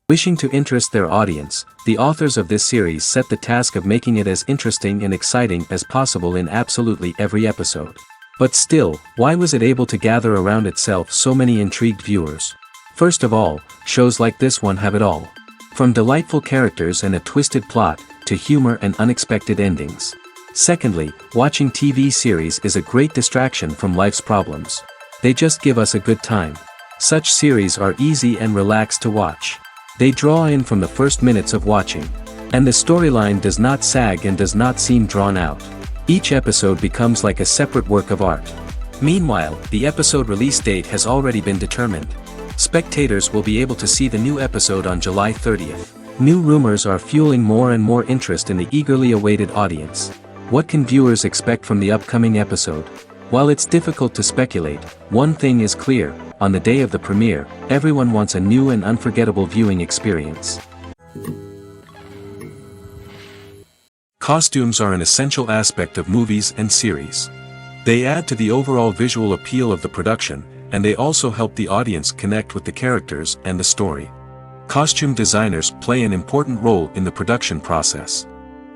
Wishing to interest their audience, the authors of this series set the task of making it as interesting and exciting as possible in absolutely every episode. But still, why was it able to gather around itself so many intrigued viewers? First of all, shows like this one have it all. From delightful characters and a twisted plot, to humor and unexpected endings. Secondly, watching TV series is a great distraction from life's problems. They just give us a good time. Such series are easy and relaxed to watch. They draw in from the first minutes of watching. And the storyline does not sag and does not seem drawn out. Each episode becomes like a separate work of art. Meanwhile, the episode release date has already been determined. Spectators will be able to see the new episode on July 30th. New rumors are fueling more and more interest in the eagerly awaited audience. What can viewers expect from the upcoming episode? While it's difficult to speculate, one thing is clear: on the day of the premiere, everyone wants a new and unforgettable viewing experience. Costumes are an essential aspect of movies and series. They add to the overall visual appeal of the production, and they also help the audience connect with the characters and the story. Costume designers play an important role in the production process.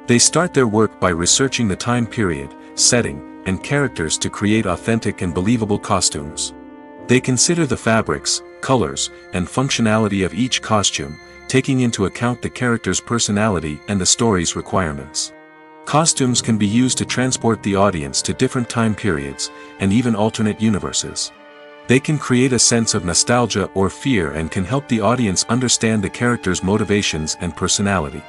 They start their work by researching the time period, setting, and characters to create authentic and believable costumes. They consider the fabrics, colors, and functionality of each costume, taking into account the character's personality and the story's requirements. Costumes can be used to transport the audience to different time periods, and even alternate universes. They can create a sense of nostalgia or fear and can help the audience understand the character's motivations and personality.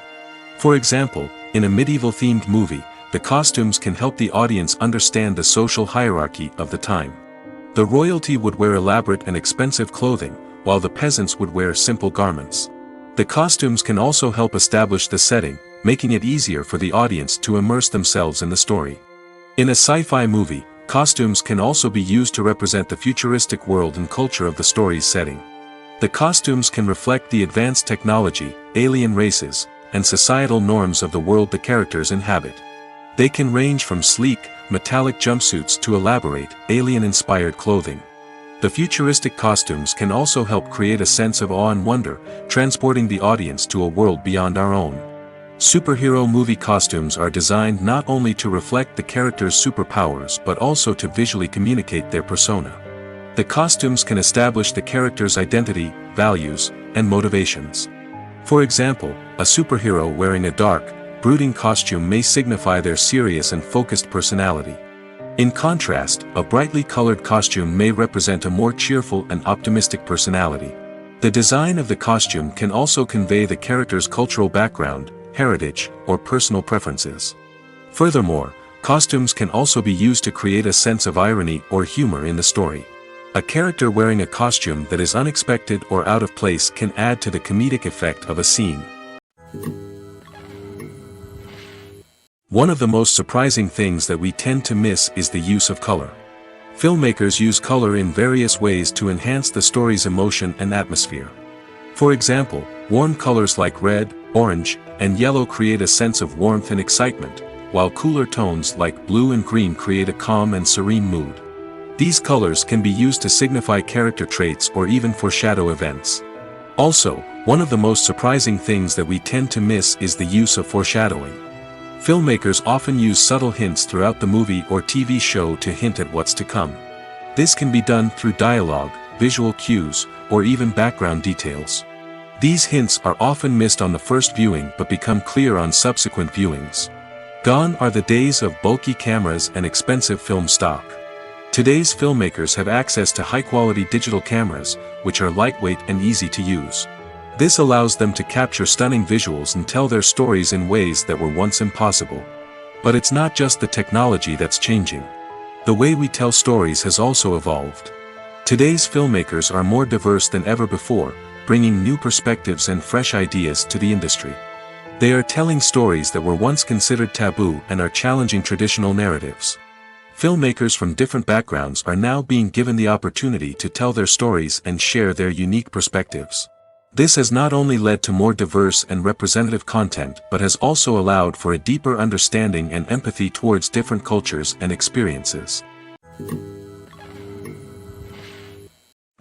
For example, in a medieval-themed movie, the costumes can help the audience understand the social hierarchy of the time. The royalty would wear elaborate and expensive clothing, while the peasants would wear simple garments. The costumes can also help establish the setting, making it easier for the audience to immerse themselves in the story. In a sci-fi movie, costumes can also be used to represent the futuristic world and culture of the story's setting. The costumes can reflect the advanced technology, alien races, and societal norms of the world the characters inhabit. They can range from sleek, metallic jumpsuits to elaborate, alien-inspired clothing. The futuristic costumes can also help create a sense of awe and wonder, transporting the audience to a world beyond our own. Superhero movie costumes are designed not only to reflect the character's superpowers but also to visually communicate their persona. The costumes can establish the character's identity, values, and motivations. For example, a superhero wearing a dark, brooding costume may signify their serious and focused personality. In contrast, a brightly colored costume may represent a more cheerful and optimistic personality. The design of the costume can also convey the character's cultural background, heritage, or personal preferences. Furthermore, costumes can also be used to create a sense of irony or humor in the story. A character wearing a costume that is unexpected or out of place can add to the comedic effect of a scene. One of the most surprising things that we tend to miss is the use of color. Filmmakers use color in various ways to enhance the story's emotion and atmosphere. For example, warm colors like red, orange, and yellow create a sense of warmth and excitement, while cooler tones like blue and green create a calm and serene mood. These colors can be used to signify character traits or even foreshadow events. Also, one of the most surprising things that we tend to miss is the use of foreshadowing. Filmmakers often use subtle hints throughout the movie or TV show to hint at what's to come. This can be done through dialogue, visual cues, or even background details. These hints are often missed on the first viewing but become clear on subsequent viewings. Gone are the days of bulky cameras and expensive film stock. Today's filmmakers have access to high-quality digital cameras, which are lightweight and easy to use. This allows them to capture stunning visuals and tell their stories in ways that were once impossible. But it's not just the technology that's changing. The way we tell stories has also evolved. Today's filmmakers are more diverse than ever before, bringing new perspectives and fresh ideas to the industry. They are telling stories that were once considered taboo and are challenging traditional narratives. Filmmakers from different backgrounds are now being given the opportunity to tell their stories and share their unique perspectives. This has not only led to more diverse and representative content but has also allowed for a deeper understanding and empathy towards different cultures and experiences.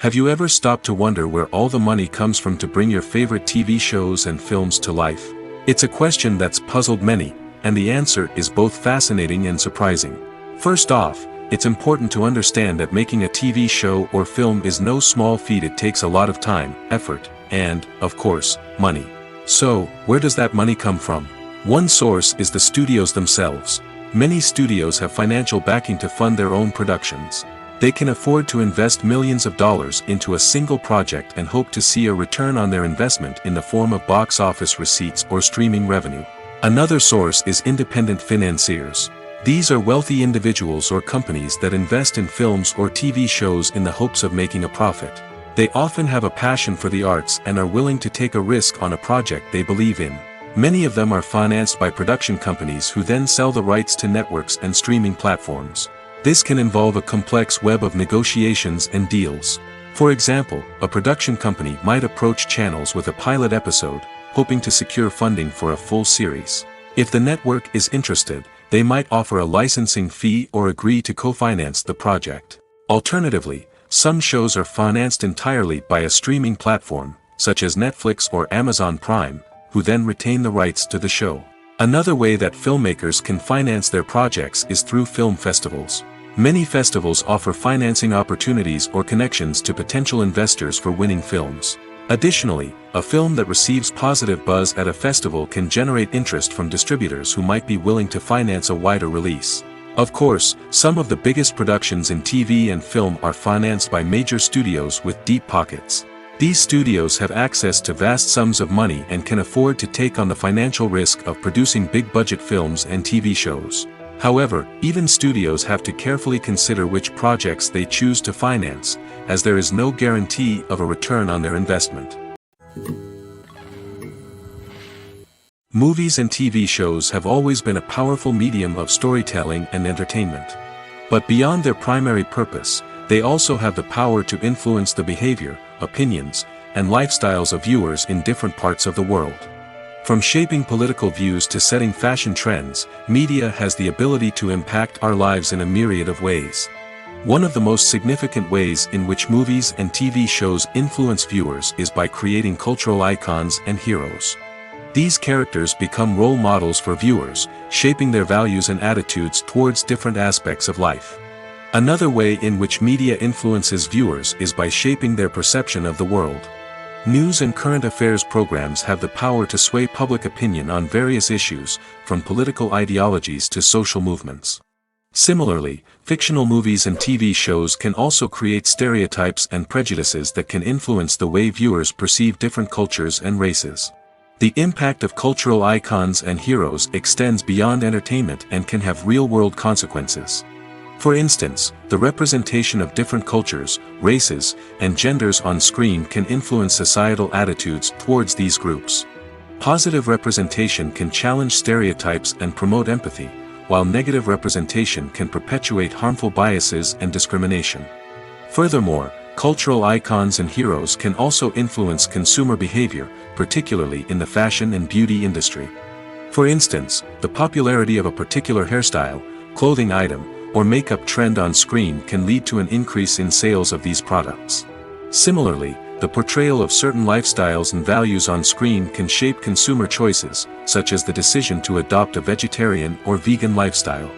Have you ever stopped to wonder where all the money comes from to bring your favorite TV shows and films to life? It's a question that's puzzled many, and the answer is both fascinating and surprising. First off, it's important to understand that making a TV show or film is no small feat. It takes a lot of time, effort, and, of course, money. So, where does that money come from? One source is the studios themselves. Many studios have financial backing to fund their own productions. They can afford to invest millions of dollars into a single project and hope to see a return on their investment in the form of box office receipts or streaming revenue. Another source is independent financiers. These are wealthy individuals or companies that invest in films or TV shows in the hopes of making a profit. They often have a passion for the arts and are willing to take a risk on a project they believe in. Many of them are financed by production companies who then sell the rights to networks and streaming platforms. This can involve a complex web of negotiations and deals. For example, a production company might approach channels with a pilot episode, hoping to secure funding for a full series. If the network is interested, they might offer a licensing fee or agree to co-finance the project. Alternatively, some shows are financed entirely by a streaming platform, such as Netflix or Amazon Prime, who then retain the rights to the show. Another way that filmmakers can finance their projects is through film festivals. Many festivals offer financing opportunities or connections to potential investors for winning films. Additionally, a film that receives positive buzz at a festival can generate interest from distributors who might be willing to finance a wider release. Of course, some of the biggest productions in TV and film are financed by major studios with deep pockets. These studios have access to vast sums of money and can afford to take on the financial risk of producing big-budget films and TV shows. However, even studios have to carefully consider which projects they choose to finance, as there is no guarantee of a return on their investment. Movies and TV shows have always been a powerful medium of storytelling and entertainment. But beyond their primary purpose, they also have the power to influence the behavior, opinions, and lifestyles of viewers in different parts of the world. From shaping political views to setting fashion trends, media has the ability to impact our lives in a myriad of ways. One of the most significant ways in which movies and TV shows influence viewers is by creating cultural icons and heroes. These characters become role models for viewers, shaping their values and attitudes towards different aspects of life. Another way in which media influences viewers is by shaping their perception of the world. News and current affairs programs have the power to sway public opinion on various issues, from political ideologies to social movements. Similarly, fictional movies and TV shows can also create stereotypes and prejudices that can influence the way viewers perceive different cultures and races. The impact of cultural icons and heroes extends beyond entertainment and can have real-world consequences. For instance, the representation of different cultures, races, and genders on screen can influence societal attitudes towards these groups. Positive representation can challenge stereotypes and promote empathy, while negative representation can perpetuate harmful biases and discrimination. Furthermore, cultural icons and heroes can also influence consumer behavior, particularly in the fashion and beauty industry. For instance, the popularity of a particular hairstyle, clothing item, or makeup trend on screen can lead to an increase in sales of these products. Similarly, the portrayal of certain lifestyles and values on screen can shape consumer choices, such as the decision to adopt a vegetarian or vegan lifestyle.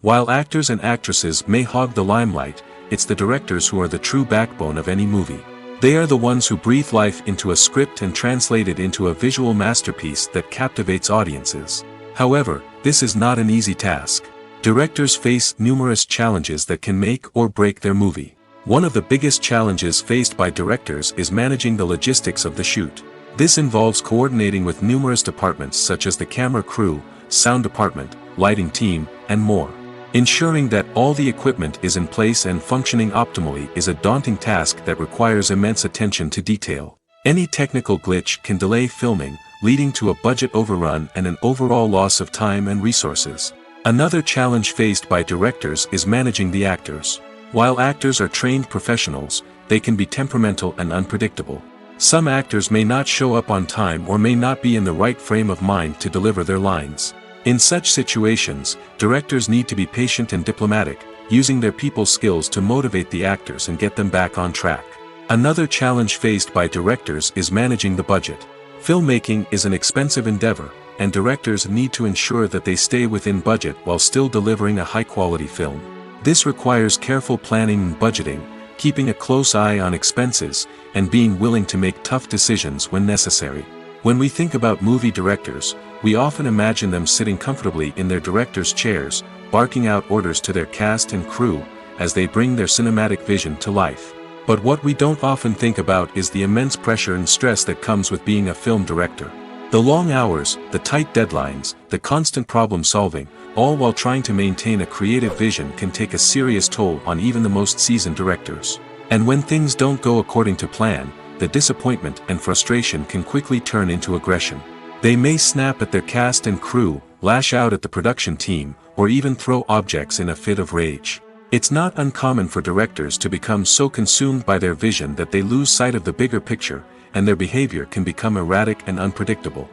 While actors and actresses may hog the limelight, it's the directors who are the true backbone of any movie. They are the ones who breathe life into a script and translate it into a visual masterpiece that captivates audiences. However, this is not an easy task. Directors face numerous challenges that can make or break their movie. One of the biggest challenges faced by directors is managing the logistics of the shoot. This involves coordinating with numerous departments such as the camera crew, sound department, lighting team, and more. Ensuring that all the equipment is in place and functioning optimally is a daunting task that requires immense attention to detail. Any technical glitch can delay filming, leading to a budget overrun and an overall loss of time and resources. Another challenge faced by directors is managing the actors. While actors are trained professionals, they can be temperamental and unpredictable. Some actors may not show up on time or may not be in the right frame of mind to deliver their lines. In such situations, directors need to be patient and diplomatic, using their people skills to motivate the actors and get them back on track. Another challenge faced by directors is managing the budget. Filmmaking is an expensive endeavor, and directors need to ensure that they stay within budget while still delivering a high-quality film. This requires careful planning and budgeting, keeping a close eye on expenses, and being willing to make tough decisions when necessary. When we think about movie directors, we often imagine them sitting comfortably in their director's chairs, barking out orders to their cast and crew, as they bring their cinematic vision to life. But what we don't often think about is the immense pressure and stress that comes with being a film director. The long hours, the tight deadlines, the constant problem solving, all while trying to maintain a creative vision can take a serious toll on even the most seasoned directors. And when things don't go according to plan, the disappointment and frustration can quickly turn into aggression. They may snap at their cast and crew, lash out at the production team, or even throw objects in a fit of rage. It's not uncommon for directors to become so consumed by their vision that they lose sight of the bigger picture, and their behavior can become erratic and unpredictable.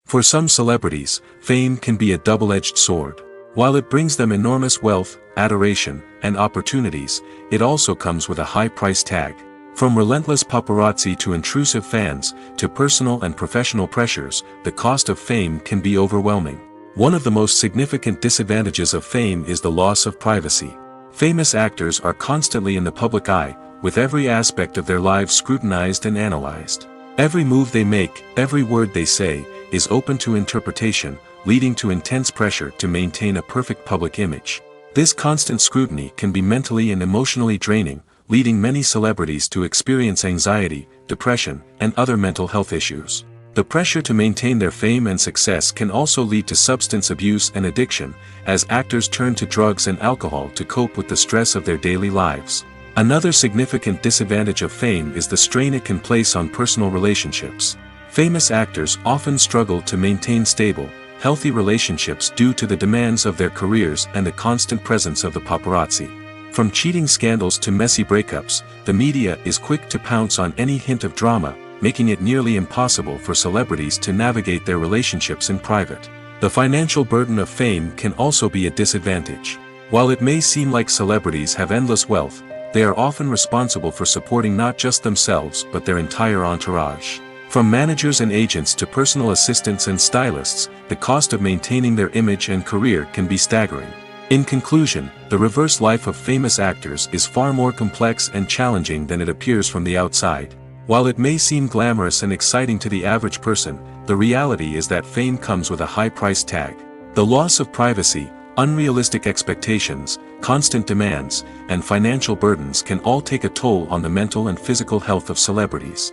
For some celebrities, fame can be a double-edged sword. While it brings them enormous wealth, adoration, and opportunities, it also comes with a high price tag. From relentless paparazzi to intrusive fans, to personal and professional pressures, the cost of fame can be overwhelming. One of the most significant disadvantages of fame is the loss of privacy. Famous actors are constantly in the public eye, with every aspect of their lives scrutinized and analyzed. Every move they make, every word they say, is open to interpretation, leading to intense pressure to maintain a perfect public image. This constant scrutiny can be mentally and emotionally draining, leading many celebrities to experience anxiety, depression, and other mental health issues. The pressure to maintain their fame and success can also lead to substance abuse and addiction, as actors turn to drugs and alcohol to cope with the stress of their daily lives. Another significant disadvantage of fame is the strain it can place on personal relationships. Famous actors often struggle to maintain stable, healthy relationships due to the demands of their careers and the constant presence of the paparazzi. From cheating scandals to messy breakups, the media is quick to pounce on any hint of drama, making it nearly impossible for celebrities to navigate their relationships in private. The financial burden of fame can also be a disadvantage. While it may seem like celebrities have endless wealth, they are often responsible for supporting not just themselves but their entire entourage. From managers and agents to personal assistants and stylists, the cost of maintaining their image and career can be staggering. In conclusion, the reverse life of famous actors is far more complex and challenging than it appears from the outside. While it may seem glamorous and exciting to the average person, the reality is that fame comes with a high price tag. The loss of privacy, unrealistic expectations, constant demands, and financial burdens can all take a toll on the mental and physical health of celebrities.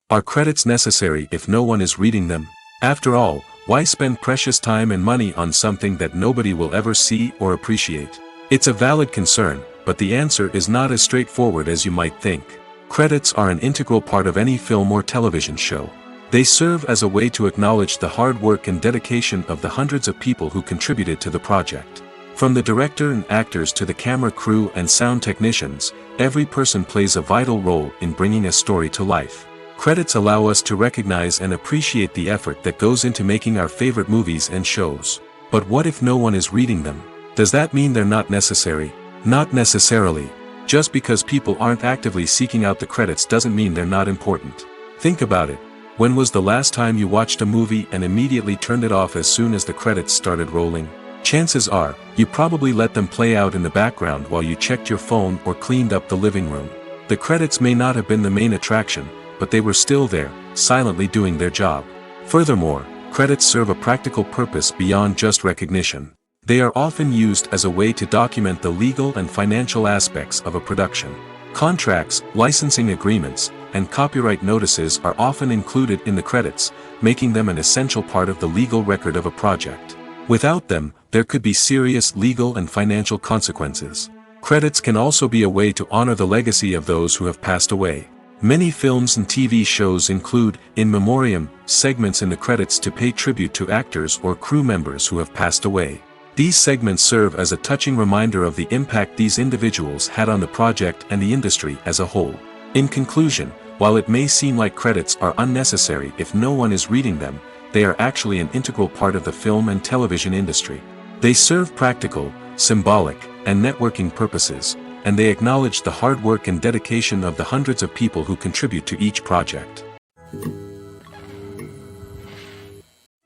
Are credits necessary if no one is reading them? After all, why spend precious time and money on something that nobody will ever see or appreciate? It's a valid concern, but the answer is not as straightforward as you might think. Credits are an integral part of any film or television show. They serve as a way to acknowledge the hard work and dedication of the hundreds of people who contributed to the project. From the director and actors to the camera crew and sound technicians, every person plays a vital role in bringing a story to life. Credits allow us to recognize and appreciate the effort that goes into making our favorite movies and shows. But what if no one is reading them? Does that mean they're not necessary? Not necessarily. Just because people aren't actively seeking out the credits doesn't mean they're not important. Think about it. When was the last time you watched a movie and immediately turned it off as soon as the credits started rolling? Chances are, You probably let them play out in the background while you checked your phone or cleaned up the living room. The credits may not have been the main attraction, but they were still there, silently doing their job. Furthermore, credits serve a practical purpose beyond just recognition. They are often used as a way to document the legal and financial aspects of a production. Contracts, licensing agreements, and copyright notices are often included in the credits, making them an essential part of the legal record of a project. Without them, there could be serious legal and financial consequences. Credits can also be a way to honor the legacy of those who have passed away. Many films and TV shows include, in memoriam, segments in the credits to pay tribute to actors or crew members who have passed away. These segments serve as a touching reminder of the impact these individuals had on the project and the industry as a whole. In conclusion, while it may seem like credits are unnecessary if no one is reading them, they are actually an integral part of the film and television industry. They serve practical, symbolic, and networking purposes, and they acknowledge the hard work and dedication of the hundreds of people who contribute to each project.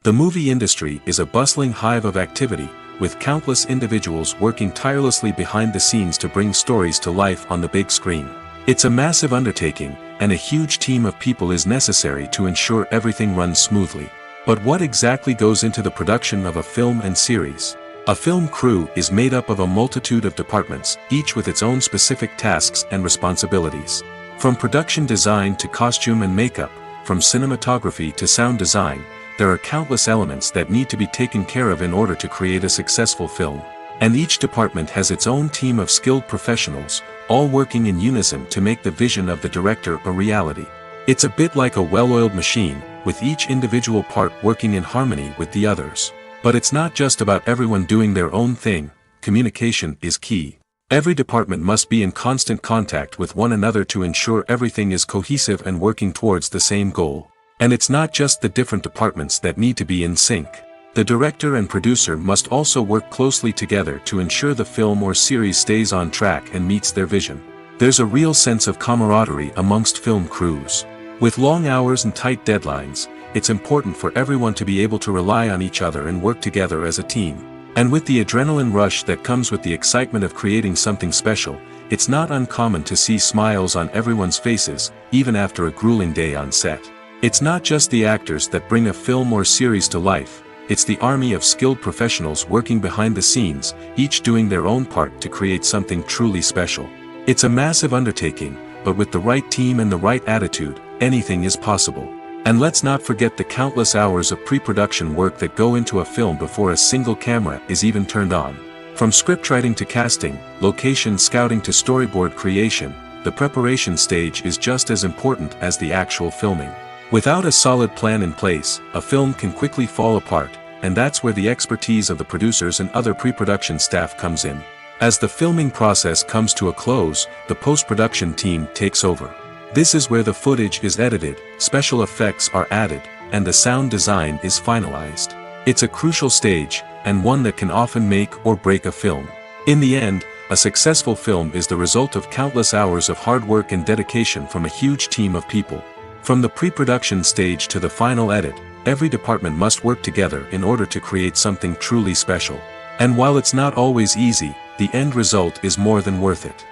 The movie industry is a bustling hive of activity, with countless individuals working tirelessly behind the scenes to bring stories to life on the big screen. It's a massive undertaking, and a huge team of people is necessary to ensure everything runs smoothly. But what exactly goes into the production of a film and series? A film crew is made up of a multitude of departments, each with its own specific tasks and responsibilities. From production design to costume and makeup, from cinematography to sound design, there are countless elements that need to be taken care of in order to create a successful film. And each department has its own team of skilled professionals, all working in unison to make the vision of the director a reality. It's a bit like a well-oiled machine, with each individual part working in harmony with the others. But it's not just about everyone doing their own thing. Communication is key. Every department must be in constant contact with one another to ensure everything is cohesive and working towards the same goal. And it's not just the different departments that need to be in sync. The director and producer must also work closely together to ensure the film or series stays on track and meets their vision. There's a real sense of camaraderie amongst film crews. With long hours and tight deadlines, it's important for everyone to be able to rely on each other and work together as a team. And with the adrenaline rush that comes with the excitement of creating something special, it's not uncommon to see smiles on everyone's faces, even after a grueling day on set. It's not just the actors that bring a film or series to life, it's the army of skilled professionals working behind the scenes, each doing their own part to create something truly special. It's a massive undertaking, but with the right team and the right attitude, anything is possible. And let's not forget the countless hours of pre-production work that go into a film before a single camera is even turned on. From scriptwriting to casting, location scouting to storyboard creation, the preparation stage is just as important as the actual filming. Without a solid plan in place, a film can quickly fall apart, and that's where the expertise of the producers and other pre-production staff comes in. As the filming process comes to a close, the post-production team takes over. This is where the footage is edited, special effects are added, and the sound design is finalized. It's a crucial stage, and one that can often make or break a film. In the end, a successful film is the result of countless hours of hard work and dedication from a huge team of people. From the pre-production stage to the final edit, every department must work together in order to create something truly special. And while it's not always easy, the end result is more than worth it.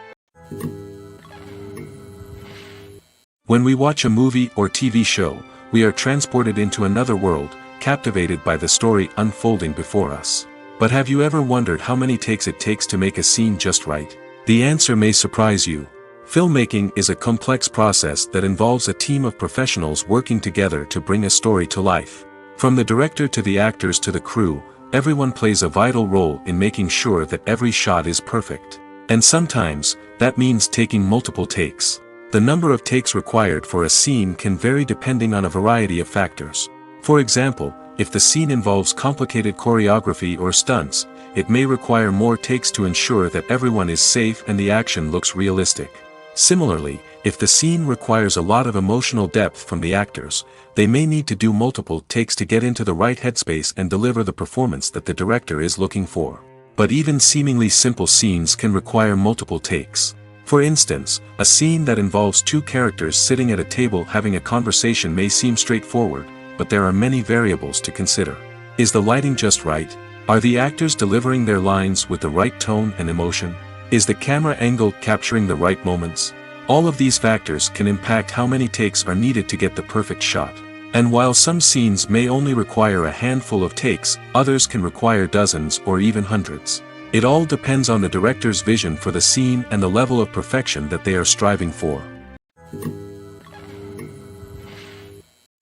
When we watch a movie or TV show, we are transported into another world, captivated by the story unfolding before us. But have you ever wondered how many takes it takes to make a scene just right? The answer may surprise you. Filmmaking is a complex process that involves a team of professionals working together to bring a story to life. From the director to the actors to the crew, everyone plays a vital role in making sure that every shot is perfect. And sometimes, that means taking multiple takes. The number of takes required for a scene can vary depending on a variety of factors. For example, if the scene involves complicated choreography or stunts, it may require more takes to ensure that everyone is safe and the action looks realistic. Similarly, if the scene requires a lot of emotional depth from the actors, they may need to do multiple takes to get into the right headspace and deliver the performance that the director is looking for. But even seemingly simple scenes can require multiple takes. For instance, a scene that involves two characters sitting at a table having a conversation may seem straightforward, but there are many variables to consider. Is the lighting just right? Are the actors delivering their lines with the right tone and emotion? Is the camera angle capturing the right moments? All of these factors can impact how many takes are needed to get the perfect shot. And while some scenes may only require a handful of takes, others can require dozens or even hundreds. It all depends on the director's vision for the scene and the level of perfection that they are striving for.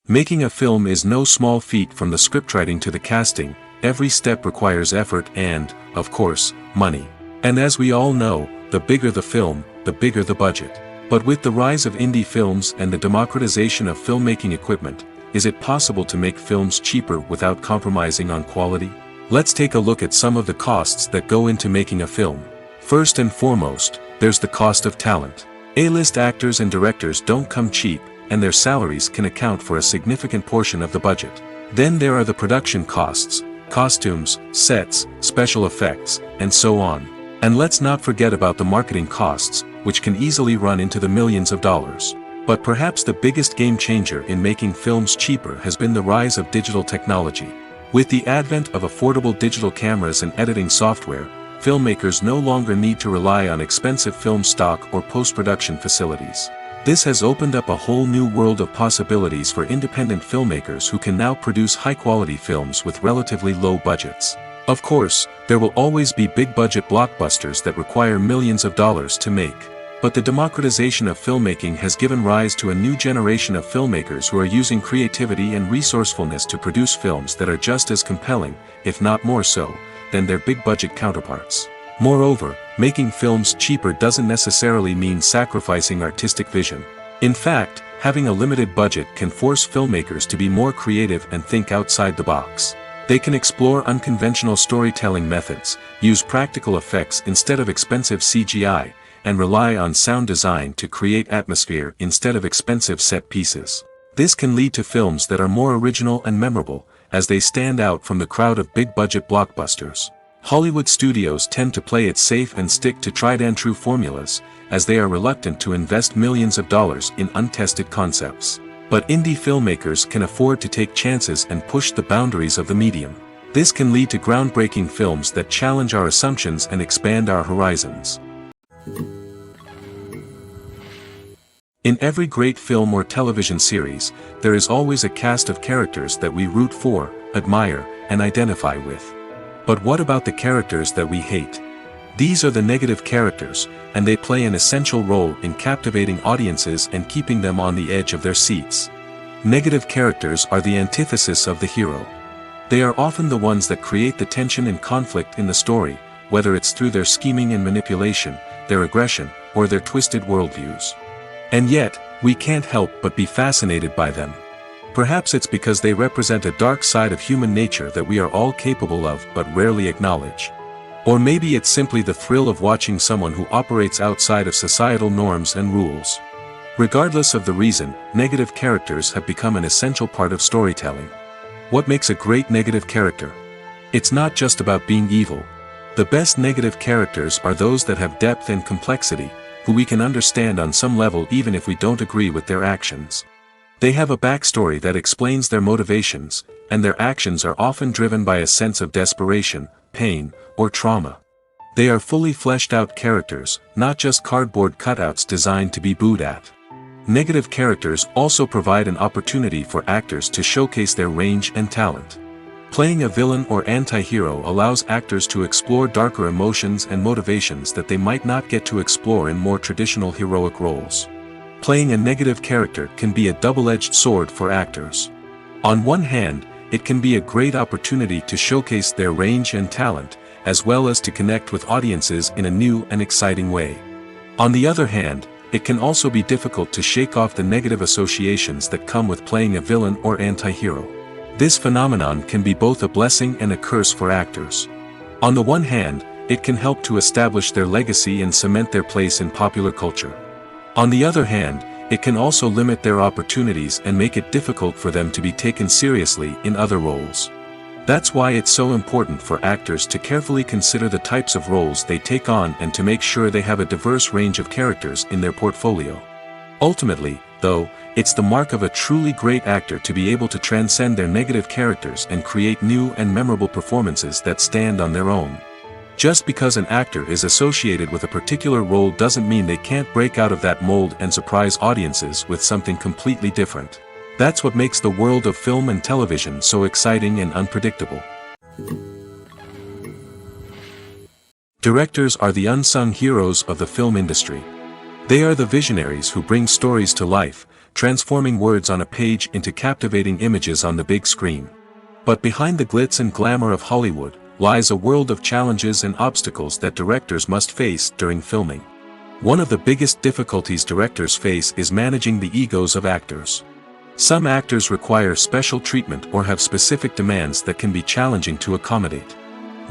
Making a film is no small feat. From the scriptwriting to the casting. Every step requires effort and, of course, money. And as we all know, the bigger the film, the bigger the budget. But with the rise of indie films and the democratization of filmmaking equipment, is it possible to make films cheaper without compromising on quality? Let's take a look at some of the costs that go into making a film. First and foremost, there's the cost of talent. A-list actors and directors don't come cheap, and their salaries can account for a significant portion of the budget. Then there are the production costs, costumes, sets, special effects, and so on. And let's not forget about the marketing costs, which can easily run into the millions of dollars. But perhaps the biggest game changer in making films cheaper has been the rise of digital technology. With the advent of affordable digital cameras and editing software, filmmakers no longer need to rely on expensive film stock or post-production facilities. This has opened up a whole new world of possibilities for independent filmmakers who can now produce high-quality films with relatively low budgets. Of course, there will always be big-budget blockbusters that require millions of dollars to make. But the democratization of filmmaking has given rise to a new generation of filmmakers who are using creativity and resourcefulness to produce films that are just as compelling, if not more so, than their big-budget counterparts. Moreover, making films cheaper doesn't necessarily mean sacrificing artistic vision. In fact, having a limited budget can force filmmakers to be more creative and think outside the box. They can explore unconventional storytelling methods, use practical effects instead of expensive CGI, and rely on sound design to create atmosphere instead of expensive set pieces. This can lead to films that are more original and memorable, as they stand out from the crowd of big-budget blockbusters. Hollywood studios tend to play it safe and stick to tried-and-true formulas, as they are reluctant to invest millions of dollars in untested concepts. But indie filmmakers can afford to take chances and push the boundaries of the medium. This can lead to groundbreaking films that challenge our assumptions and expand our horizons. In every great film or television series, there is always a cast of characters that we root for, admire, and identify with. But what about the characters that we hate? These are the negative characters, and they play an essential role in captivating audiences and keeping them on the edge of their seats. Negative characters are the antithesis of the hero. They are often the ones that create the tension and conflict in the story, whether it's through their scheming and manipulation, their aggression, or their twisted worldviews. And yet, we can't help but be fascinated by them. Perhaps it's because they represent a dark side of human nature that we are all capable of but rarely acknowledge. Or maybe it's simply the thrill of watching someone who operates outside of societal norms and rules. Regardless of the reason, negative characters have become an essential part of storytelling. What makes a great negative character? It's not just about being evil. The best negative characters are those that have depth and complexity, who we can understand on some level even if we don't agree with their actions. They have a backstory that explains their motivations, and their actions are often driven by a sense of desperation, pain, or trauma. They are fully fleshed out characters, not just cardboard cutouts designed to be booed at. Negative characters also provide an opportunity for actors to showcase their range and talent. Playing a villain or anti-hero allows actors to explore darker emotions and motivations that they might not get to explore in more traditional heroic roles. Playing a negative character can be a double-edged sword for actors. On one hand, it can be a great opportunity to showcase their range and talent, as well as to connect with audiences in a new and exciting way. On the other hand, it can also be difficult to shake off the negative associations that come with playing a villain or anti-hero. This phenomenon can be both a blessing and a curse for actors. On the one hand, it can help to establish their legacy and cement their place in popular culture. On the other hand, it can also limit their opportunities and make it difficult for them to be taken seriously in other roles. That's why it's so important for actors to carefully consider the types of roles they take on and to make sure they have a diverse range of characters in their portfolio. Ultimately, though, it's the mark of a truly great actor to be able to transcend their negative characters and create new and memorable performances that stand on their own. Just because an actor is associated with a particular role doesn't mean they can't break out of that mold and surprise audiences with something completely different. That's what makes the world of film and television so exciting and unpredictable. Directors are the unsung heroes of the film industry. They are the visionaries who bring stories to life, transforming words on a page into captivating images on the big screen. But behind the glitz and glamour of Hollywood lies a world of challenges and obstacles that directors must face during filming. One of the biggest difficulties directors face is managing the egos of actors. Some actors require special treatment or have specific demands that can be challenging to accommodate.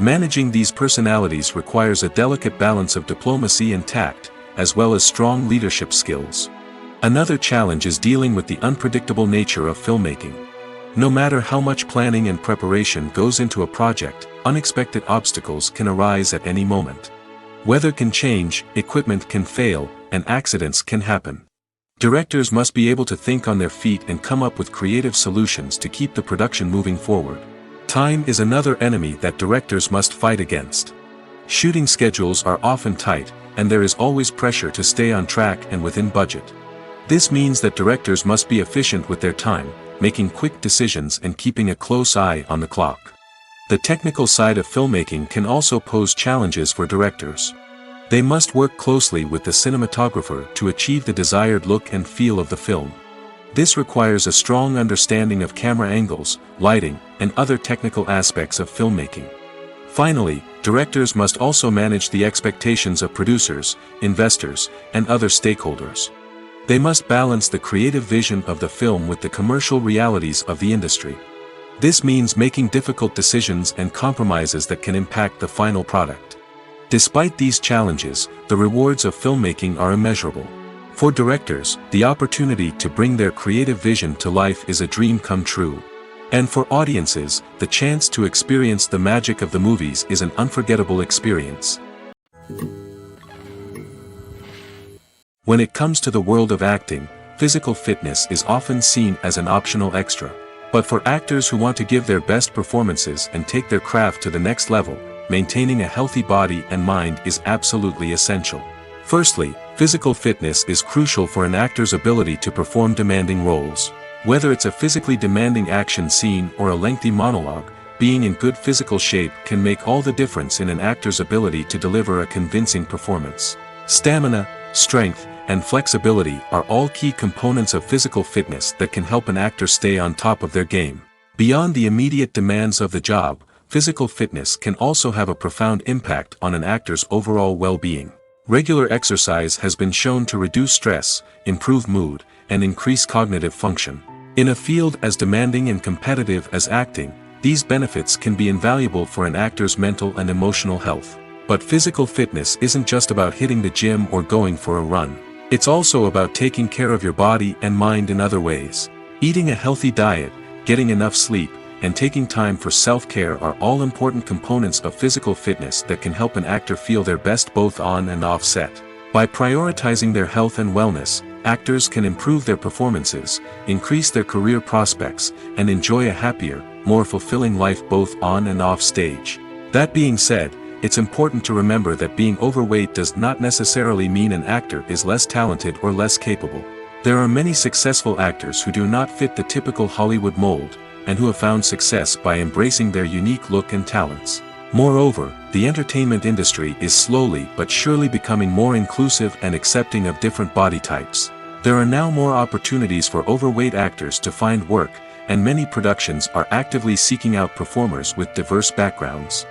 Managing these personalities requires a delicate balance of diplomacy and tact, as well as strong leadership skills. Another challenge is dealing with the unpredictable nature of filmmaking. No matter how much planning and preparation goes into a project, unexpected obstacles can arise at any moment. Weather can change, equipment can fail, and accidents can happen. Directors must be able to think on their feet and come up with creative solutions to keep the production moving forward. Time is another enemy that directors must fight against. Shooting schedules are often tight, and there is always pressure to stay on track and within budget. This means that directors must be efficient with their time, making quick decisions and keeping a close eye on the clock. The technical side of filmmaking can also pose challenges for directors. They must work closely with the cinematographer to achieve the desired look and feel of the film. This requires a strong understanding of camera angles, lighting, and other technical aspects of filmmaking. Finally, directors must also manage the expectations of producers, investors, and other stakeholders. They must balance the creative vision of the film with the commercial realities of the industry. This means making difficult decisions and compromises that can impact the final product. Despite these challenges, the rewards of filmmaking are immeasurable. For directors, the opportunity to bring their creative vision to life is a dream come true. And for audiences, the chance to experience the magic of the movies is an unforgettable experience. When it comes to the world of acting, physical fitness is often seen as an optional extra. But for actors who want to give their best performances and take their craft to the next level, maintaining a healthy body and mind is absolutely essential. Firstly, physical fitness is crucial for an actor's ability to perform demanding roles. Whether it's a physically demanding action scene or a lengthy monologue, being in good physical shape can make all the difference in an actor's ability to deliver a convincing performance. Stamina, strength, and flexibility are all key components of physical fitness that can help an actor stay on top of their game. Beyond the immediate demands of the job, physical fitness can also have a profound impact on an actor's overall well-being. Regular exercise has been shown to reduce stress, improve mood, and increase cognitive function. In a field as demanding and competitive as acting, these benefits can be invaluable for an actor's mental and emotional health. But physical fitness isn't just about hitting the gym or going for a run. It's also about taking care of your body and mind in other ways. Eating a healthy diet, getting enough sleep, and taking time for self-care are all important components of physical fitness that can help an actor feel their best both on and off set. By prioritizing their health and wellness, actors can improve their performances, increase their career prospects, and enjoy a happier, more fulfilling life both on and off stage. That being said, it's important to remember that being overweight does not necessarily mean an actor is less talented or less capable. There are many successful actors who do not fit the typical Hollywood mold, and who have found success by embracing their unique look and talents. Moreover, the entertainment industry is slowly but surely becoming more inclusive and accepting of different body types. There are now more opportunities for overweight actors to find work, and many productions are actively seeking out performers with diverse backgrounds.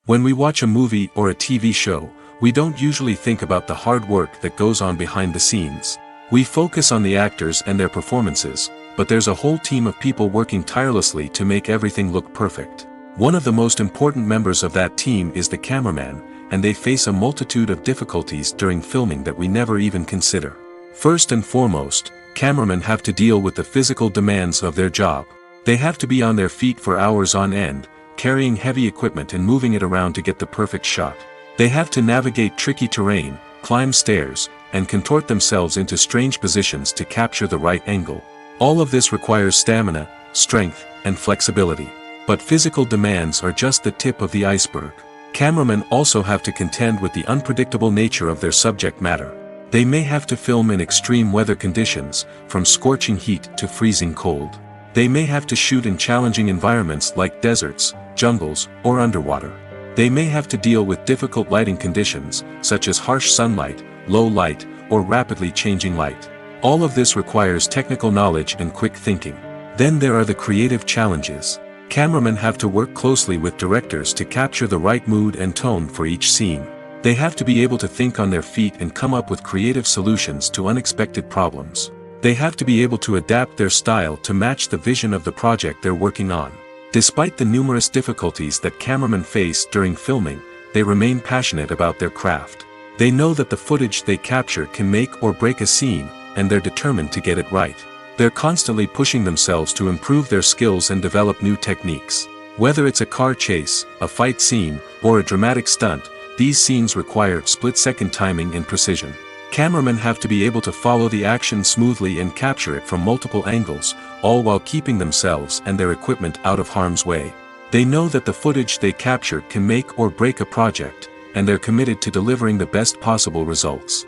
When we watch a movie or a TV show, we don't usually think about the hard work that goes on behind the scenes. We focus on the actors and their performances, but there's a whole team of people working tirelessly to make everything look perfect. One of the most important members of that team is the cameraman, and they face a multitude of difficulties during filming that we never even consider. First and foremost, cameramen have to deal with the physical demands of their job. They have to be on their feet for hours on end, carrying heavy equipment and moving it around to get the perfect shot. They have to navigate tricky terrain, climb stairs, and contort themselves into strange positions to capture the right angle. All of this requires stamina, strength, and flexibility. But physical demands are just the tip of the iceberg. Cameramen also have to contend with the unpredictable nature of their subject matter. They may have to film in extreme weather conditions, from scorching heat to freezing cold. They may have to shoot in challenging environments like deserts, jungles, or underwater. They may have to deal with difficult lighting conditions, such as harsh sunlight, low light, or rapidly changing light. All of this requires technical knowledge and quick thinking. Then there are the creative challenges. Cameramen have to work closely with directors to capture the right mood and tone for each scene. They have to be able to think on their feet and come up with creative solutions to unexpected problems. They have to be able to adapt their style to match the vision of the project they're working on. Despite the numerous difficulties that cameramen face during filming, they remain passionate about their craft. They know that the footage they capture can make or break a scene, and they're determined to get it right. They're constantly pushing themselves to improve their skills and develop new techniques. Whether it's a car chase, a fight scene, or a dramatic stunt, these scenes require split-second timing and precision. Cameramen have to be able to follow the action smoothly and capture it from multiple angles, all while keeping themselves and their equipment out of harm's way. They know that the footage they capture can make or break a project, and they're committed to delivering the best possible results.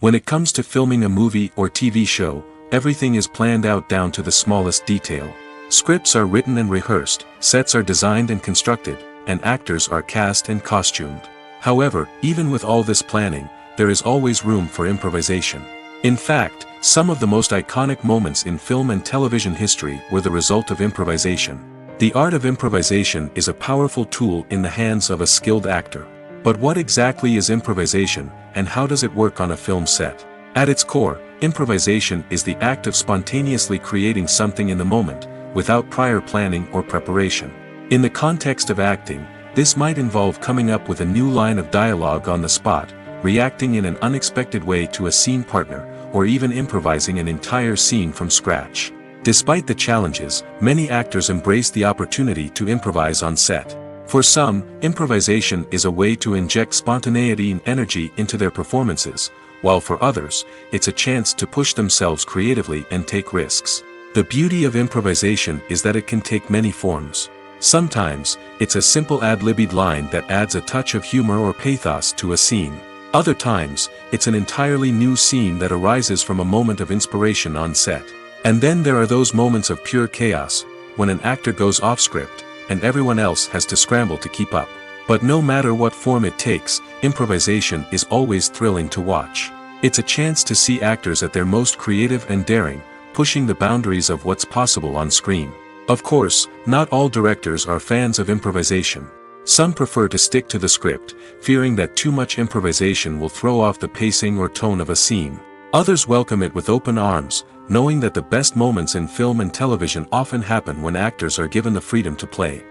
When it comes to filming a movie or TV show, everything is planned out down to the smallest detail. Scripts are written and rehearsed, sets are designed and constructed, and actors are cast and costumed. However, even with all this planning, there is always room for improvisation. In fact, some of the most iconic moments in film and television history were the result of improvisation. The art of improvisation is a powerful tool in the hands of a skilled actor. But what exactly is improvisation, and how does it work on a film set? At its core, improvisation is the act of spontaneously creating something in the moment, without prior planning or preparation. In the context of acting, this might involve coming up with a new line of dialogue on the spot, reacting in an unexpected way to a scene partner, or even improvising an entire scene from scratch. Despite the challenges, many actors embrace the opportunity to improvise on set. For some, improvisation is a way to inject spontaneity and energy into their performances, while for others, it's a chance to push themselves creatively and take risks. The beauty of improvisation is that it can take many forms. Sometimes, it's a simple ad-libbed line that adds a touch of humor or pathos to a scene. Other times, it's an entirely new scene that arises from a moment of inspiration on set. And then there are those moments of pure chaos, when an actor goes off script, and everyone else has to scramble to keep up. But no matter what form it takes, improvisation is always thrilling to watch. It's a chance to see actors at their most creative and daring, pushing the boundaries of what's possible on screen. Of course, not all directors are fans of improvisation. Some prefer to stick to the script, fearing that too much improvisation will throw off the pacing or tone of a scene. Others welcome it with open arms, knowing that the best moments in film and television often happen when actors are given the freedom to play.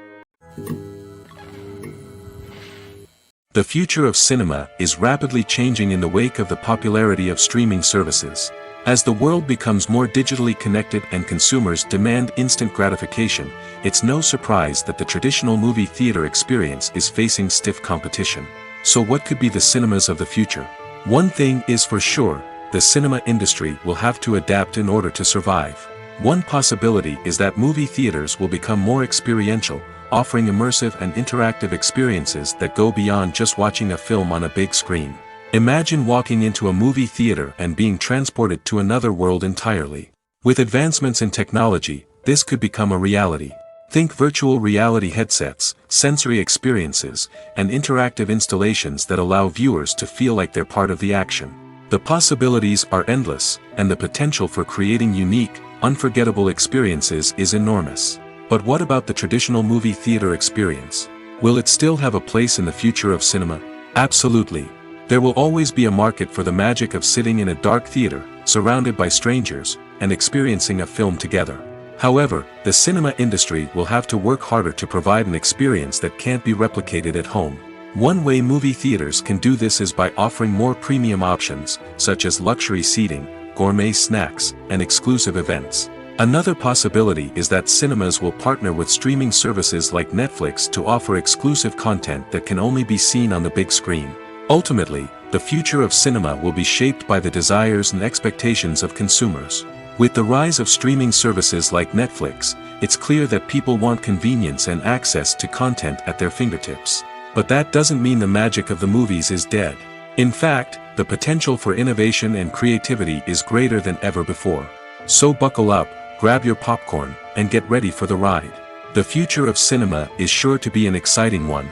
The future of cinema is rapidly changing in the wake of the popularity of streaming services. As the world becomes more digitally connected and consumers demand instant gratification, it's no surprise that the traditional movie theater experience is facing stiff competition. So what could be the cinemas of the future? One thing is for sure, the cinema industry will have to adapt in order to survive. One possibility is that movie theaters will become more experiential, offering immersive and interactive experiences that go beyond just watching a film on a big screen. Imagine walking into a movie theater and being transported to another world entirely. With advancements in technology, this could become a reality. Think virtual reality headsets, sensory experiences, and interactive installations that allow viewers to feel like they're part of the action. The possibilities are endless, and the potential for creating unique, unforgettable experiences is enormous. But what about the traditional movie theater experience? Will it still have a place in the future of cinema? Absolutely. There will always be a market for the magic of sitting in a dark theater, surrounded by strangers, and experiencing a film together. However, the cinema industry will have to work harder to provide an experience that can't be replicated at home. One way movie theaters can do this is by offering more premium options, such as luxury seating, gourmet snacks, and exclusive events. Another possibility is that cinemas will partner with streaming services like Netflix to offer exclusive content that can only be seen on the big screen. Ultimately, the future of cinema will be shaped by the desires and expectations of consumers. With the rise of streaming services like Netflix, it's clear that people want convenience and access to content at their fingertips. But that doesn't mean the magic of the movies is dead. In fact, the potential for innovation and creativity is greater than ever before. So buckle up, grab your popcorn, and get ready for the ride. The future of cinema is sure to be an exciting one.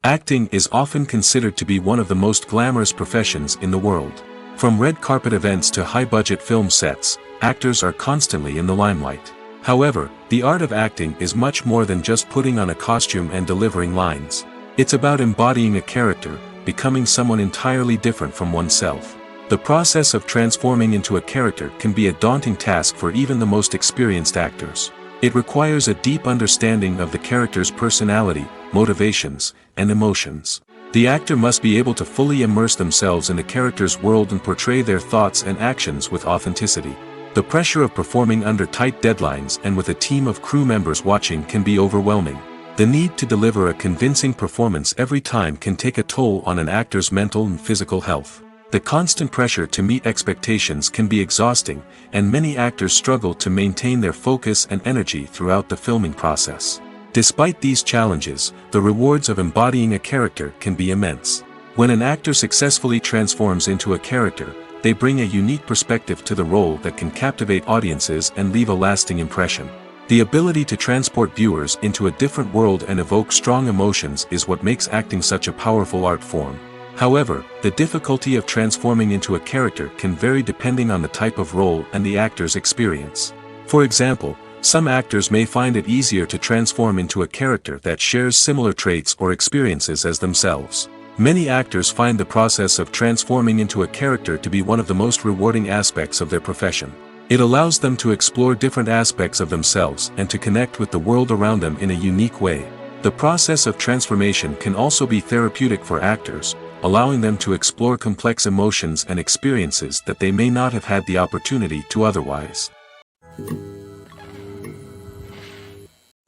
Acting is often considered to be one of the most glamorous professions in the world. From red carpet events to high-budget film sets, actors are constantly in the limelight. However, the art of acting is much more than just putting on a costume and delivering lines. It's about embodying a character, becoming someone entirely different from oneself. The process of transforming into a character can be a daunting task for even the most experienced actors. It requires a deep understanding of the character's personality, motivations, and emotions. The actor must be able to fully immerse themselves in the character's world and portray their thoughts and actions with authenticity. The pressure of performing under tight deadlines and with a team of crew members watching can be overwhelming. The need to deliver a convincing performance every time can take a toll on an actor's mental and physical health. The constant pressure to meet expectations can be exhausting, and many actors struggle to maintain their focus and energy throughout the filming process. Despite these challenges, the rewards of embodying a character can be immense. When an actor successfully transforms into a character, they bring a unique perspective to the role that can captivate audiences and leave a lasting impression. The ability to transport viewers into a different world and evoke strong emotions is what makes acting such a powerful art form. However, the difficulty of transforming into a character can vary depending on the type of role and the actor's experience. For example, some actors may find it easier to transform into a character that shares similar traits or experiences as themselves. Many actors find the process of transforming into a character to be one of the most rewarding aspects of their profession. It allows them to explore different aspects of themselves and to connect with the world around them in a unique way. The process of transformation can also be therapeutic for actors, allowing them to explore complex emotions and experiences that they may not have had the opportunity to otherwise.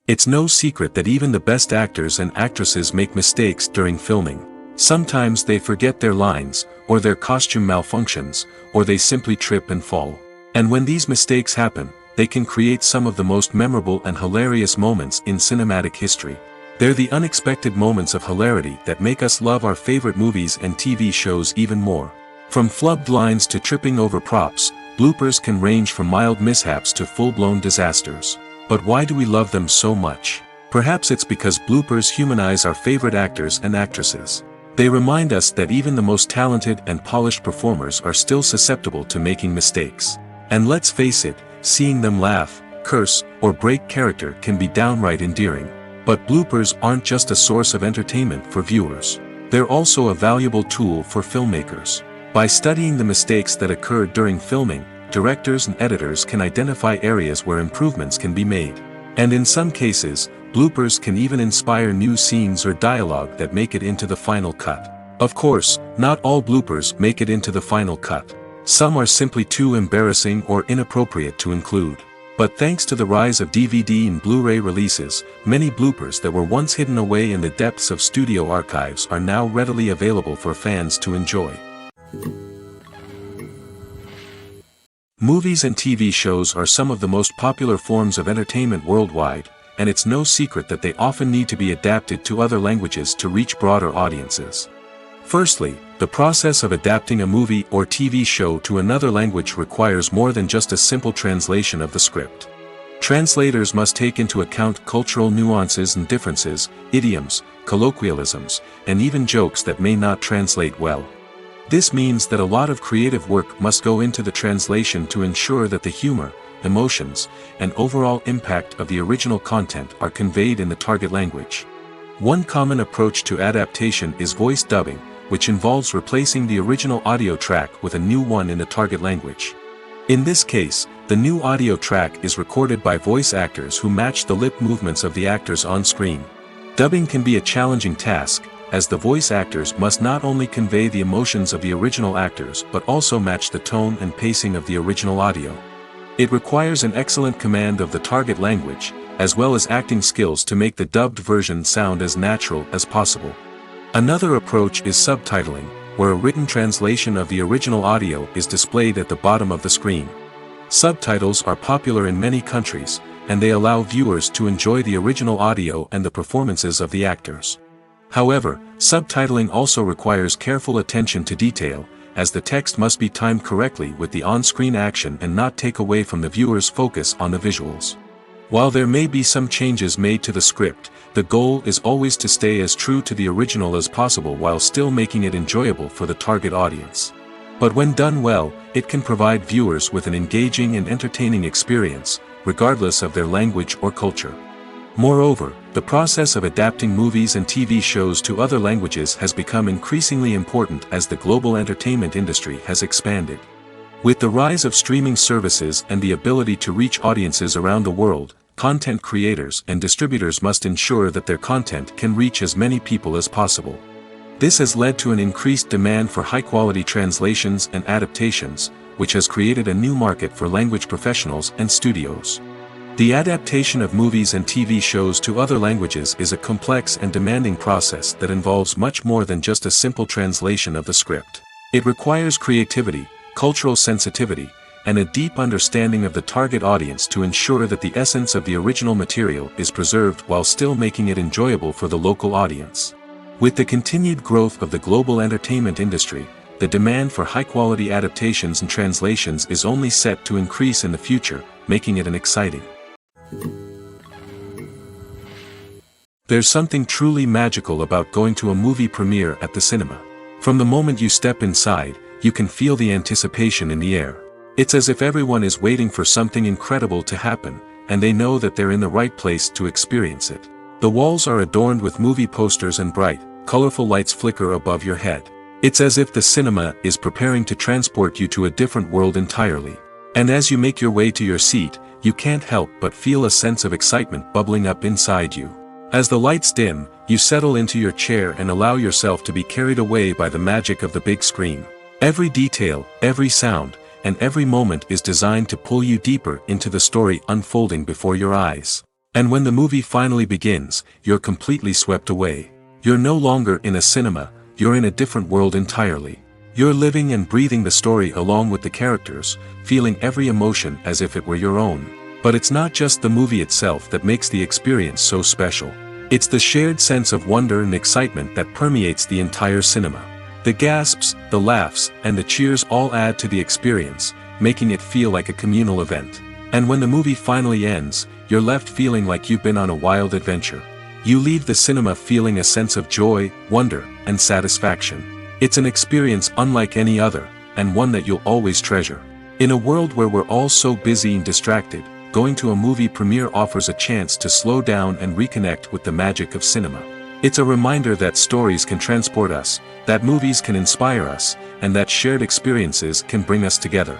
It's no secret that even the best actors and actresses make mistakes during filming. Sometimes they forget their lines, or their costume malfunctions, or they simply trip and fall. And when these mistakes happen, they can create some of the most memorable and hilarious moments in cinematic history. They're the unexpected moments of hilarity that make us love our favorite movies and TV shows even more. From flubbed lines to tripping over props, bloopers can range from mild mishaps to full-blown disasters. But why do we love them so much? Perhaps it's because bloopers humanize our favorite actors and actresses. They remind us that even the most talented and polished performers are still susceptible to making mistakes. And let's face it, seeing them laugh, curse, or break character can be downright endearing. But bloopers aren't just a source of entertainment for viewers. They're also a valuable tool for filmmakers. By studying the mistakes that occurred during filming, directors and editors can identify areas where improvements can be made. And in some cases, bloopers can even inspire new scenes or dialogue that make it into the final cut. Of course, not all bloopers make it into the final cut. Some are simply too embarrassing or inappropriate to include. But thanks to the rise of DVD and Blu-ray releases, many bloopers that were once hidden away in the depths of studio archives are now readily available for fans to enjoy. Movies and TV shows are some of the most popular forms of entertainment worldwide, and it's no secret that they often need to be adapted to other languages to reach broader audiences. Firstly, the process of adapting a movie or TV show to another language requires more than just a simple translation of the script. Translators must take into account cultural nuances and differences, idioms, colloquialisms, and even jokes that may not translate well. This means that a lot of creative work must go into the translation to ensure that the humor, emotions, and overall impact of the original content are conveyed in the target language. One common approach to adaptation is voice dubbing, which involves replacing the original audio track with a new one in the target language. In this case, the new audio track is recorded by voice actors who match the lip movements of the actors on screen. Dubbing can be a challenging task, as the voice actors must not only convey the emotions of the original actors but also match the tone and pacing of the original audio. It requires an excellent command of the target language, as well as acting skills to make the dubbed version sound as natural as possible. Another approach is subtitling, where a written translation of the original audio is displayed at the bottom of the screen. Subtitles are popular in many countries, and they allow viewers to enjoy the original audio and the performances of the actors. However, subtitling also requires careful attention to detail, as the text must be timed correctly with the on-screen action and not take away from the viewer's focus on the visuals. While there may be some changes made to the script, the goal is always to stay as true to the original as possible while still making it enjoyable for the target audience. But when done well, it can provide viewers with an engaging and entertaining experience, regardless of their language or culture. Moreover, the process of adapting movies and TV shows to other languages has become increasingly important as the global entertainment industry has expanded. With the rise of streaming services and the ability to reach audiences around the world, content creators and distributors must ensure that their content can reach as many people as possible. This has led to an increased demand for high-quality translations and adaptations, which has created a new market for language professionals and studios. The adaptation of movies and TV shows to other languages is a complex and demanding process that involves much more than just a simple translation of the script. It requires creativity, cultural sensitivity, and a deep understanding of the target audience to ensure that the essence of the original material is preserved while still making it enjoyable for the local audience. With the continued growth of the global entertainment industry, the demand for high-quality adaptations and translations is only set to increase in the future, making it an exciting. There's something truly magical about going to a movie premiere at the cinema. From the moment you step inside, you can feel the anticipation in the air. It's as if everyone is waiting for something incredible to happen, and they know that they're in the right place to experience it. The walls are adorned with movie posters and bright, colorful lights flicker above your head. It's as if the cinema is preparing to transport you to a different world entirely. And as you make your way to your seat, you can't help but feel a sense of excitement bubbling up inside you. As the lights dim, you settle into your chair and allow yourself to be carried away by the magic of the big screen. Every detail, every sound, and every moment is designed to pull you deeper into the story unfolding before your eyes. And when the movie finally begins, you're completely swept away. You're no longer in a cinema, you're in a different world entirely. You're living and breathing the story along with the characters, feeling every emotion as if it were your own. But it's not just the movie itself that makes the experience so special. It's the shared sense of wonder and excitement that permeates the entire cinema. The gasps, the laughs, and the cheers all add to the experience, making it feel like a communal event. And when the movie finally ends, you're left feeling like you've been on a wild adventure. You leave the cinema feeling a sense of joy, wonder, and satisfaction. It's an experience unlike any other, and one that you'll always treasure. In a world where we're all so busy and distracted, going to a movie premiere offers a chance to slow down and reconnect with the magic of cinema. It's a reminder that stories can transport us, that movies can inspire us, and that shared experiences can bring us together.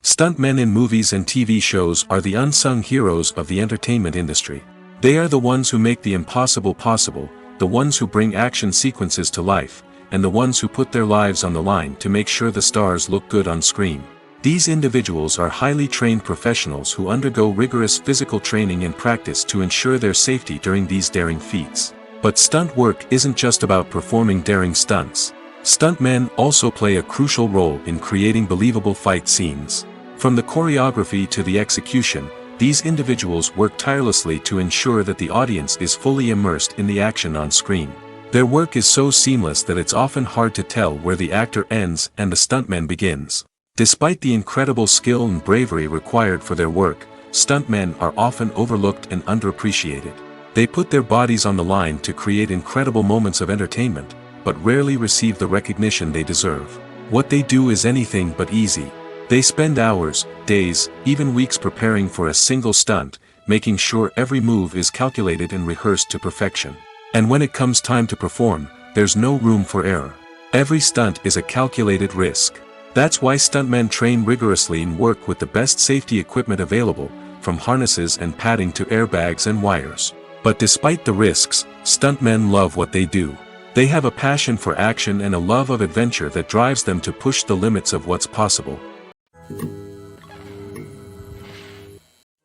Stuntmen in movies and TV shows are the unsung heroes of the entertainment industry. They are the ones who make the impossible possible, the ones who bring action sequences to life, and the ones who put their lives on the line to make sure the stars look good on screen. These individuals are highly trained professionals who undergo rigorous physical training and practice to ensure their safety during these daring feats. But stunt work isn't just about performing daring stunts. Stuntmen also play a crucial role in creating believable fight scenes. From the choreography to the execution, these individuals work tirelessly to ensure that the audience is fully immersed in the action on screen. Their work is so seamless that it's often hard to tell where the actor ends and the stuntman begins. Despite the incredible skill and bravery required for their work, stuntmen are often overlooked and underappreciated. They put their bodies on the line to create incredible moments of entertainment, but rarely receive the recognition they deserve. What they do is anything but easy. They spend hours, days, even weeks preparing for a single stunt, making sure every move is calculated and rehearsed to perfection. And when it comes time to perform, there's no room for error. Every stunt is a calculated risk. That's why stuntmen train rigorously and work with the best safety equipment available, from harnesses and padding to airbags and wires. But despite the risks, stuntmen love what they do. They have a passion for action and a love of adventure that drives them to push the limits of what's possible.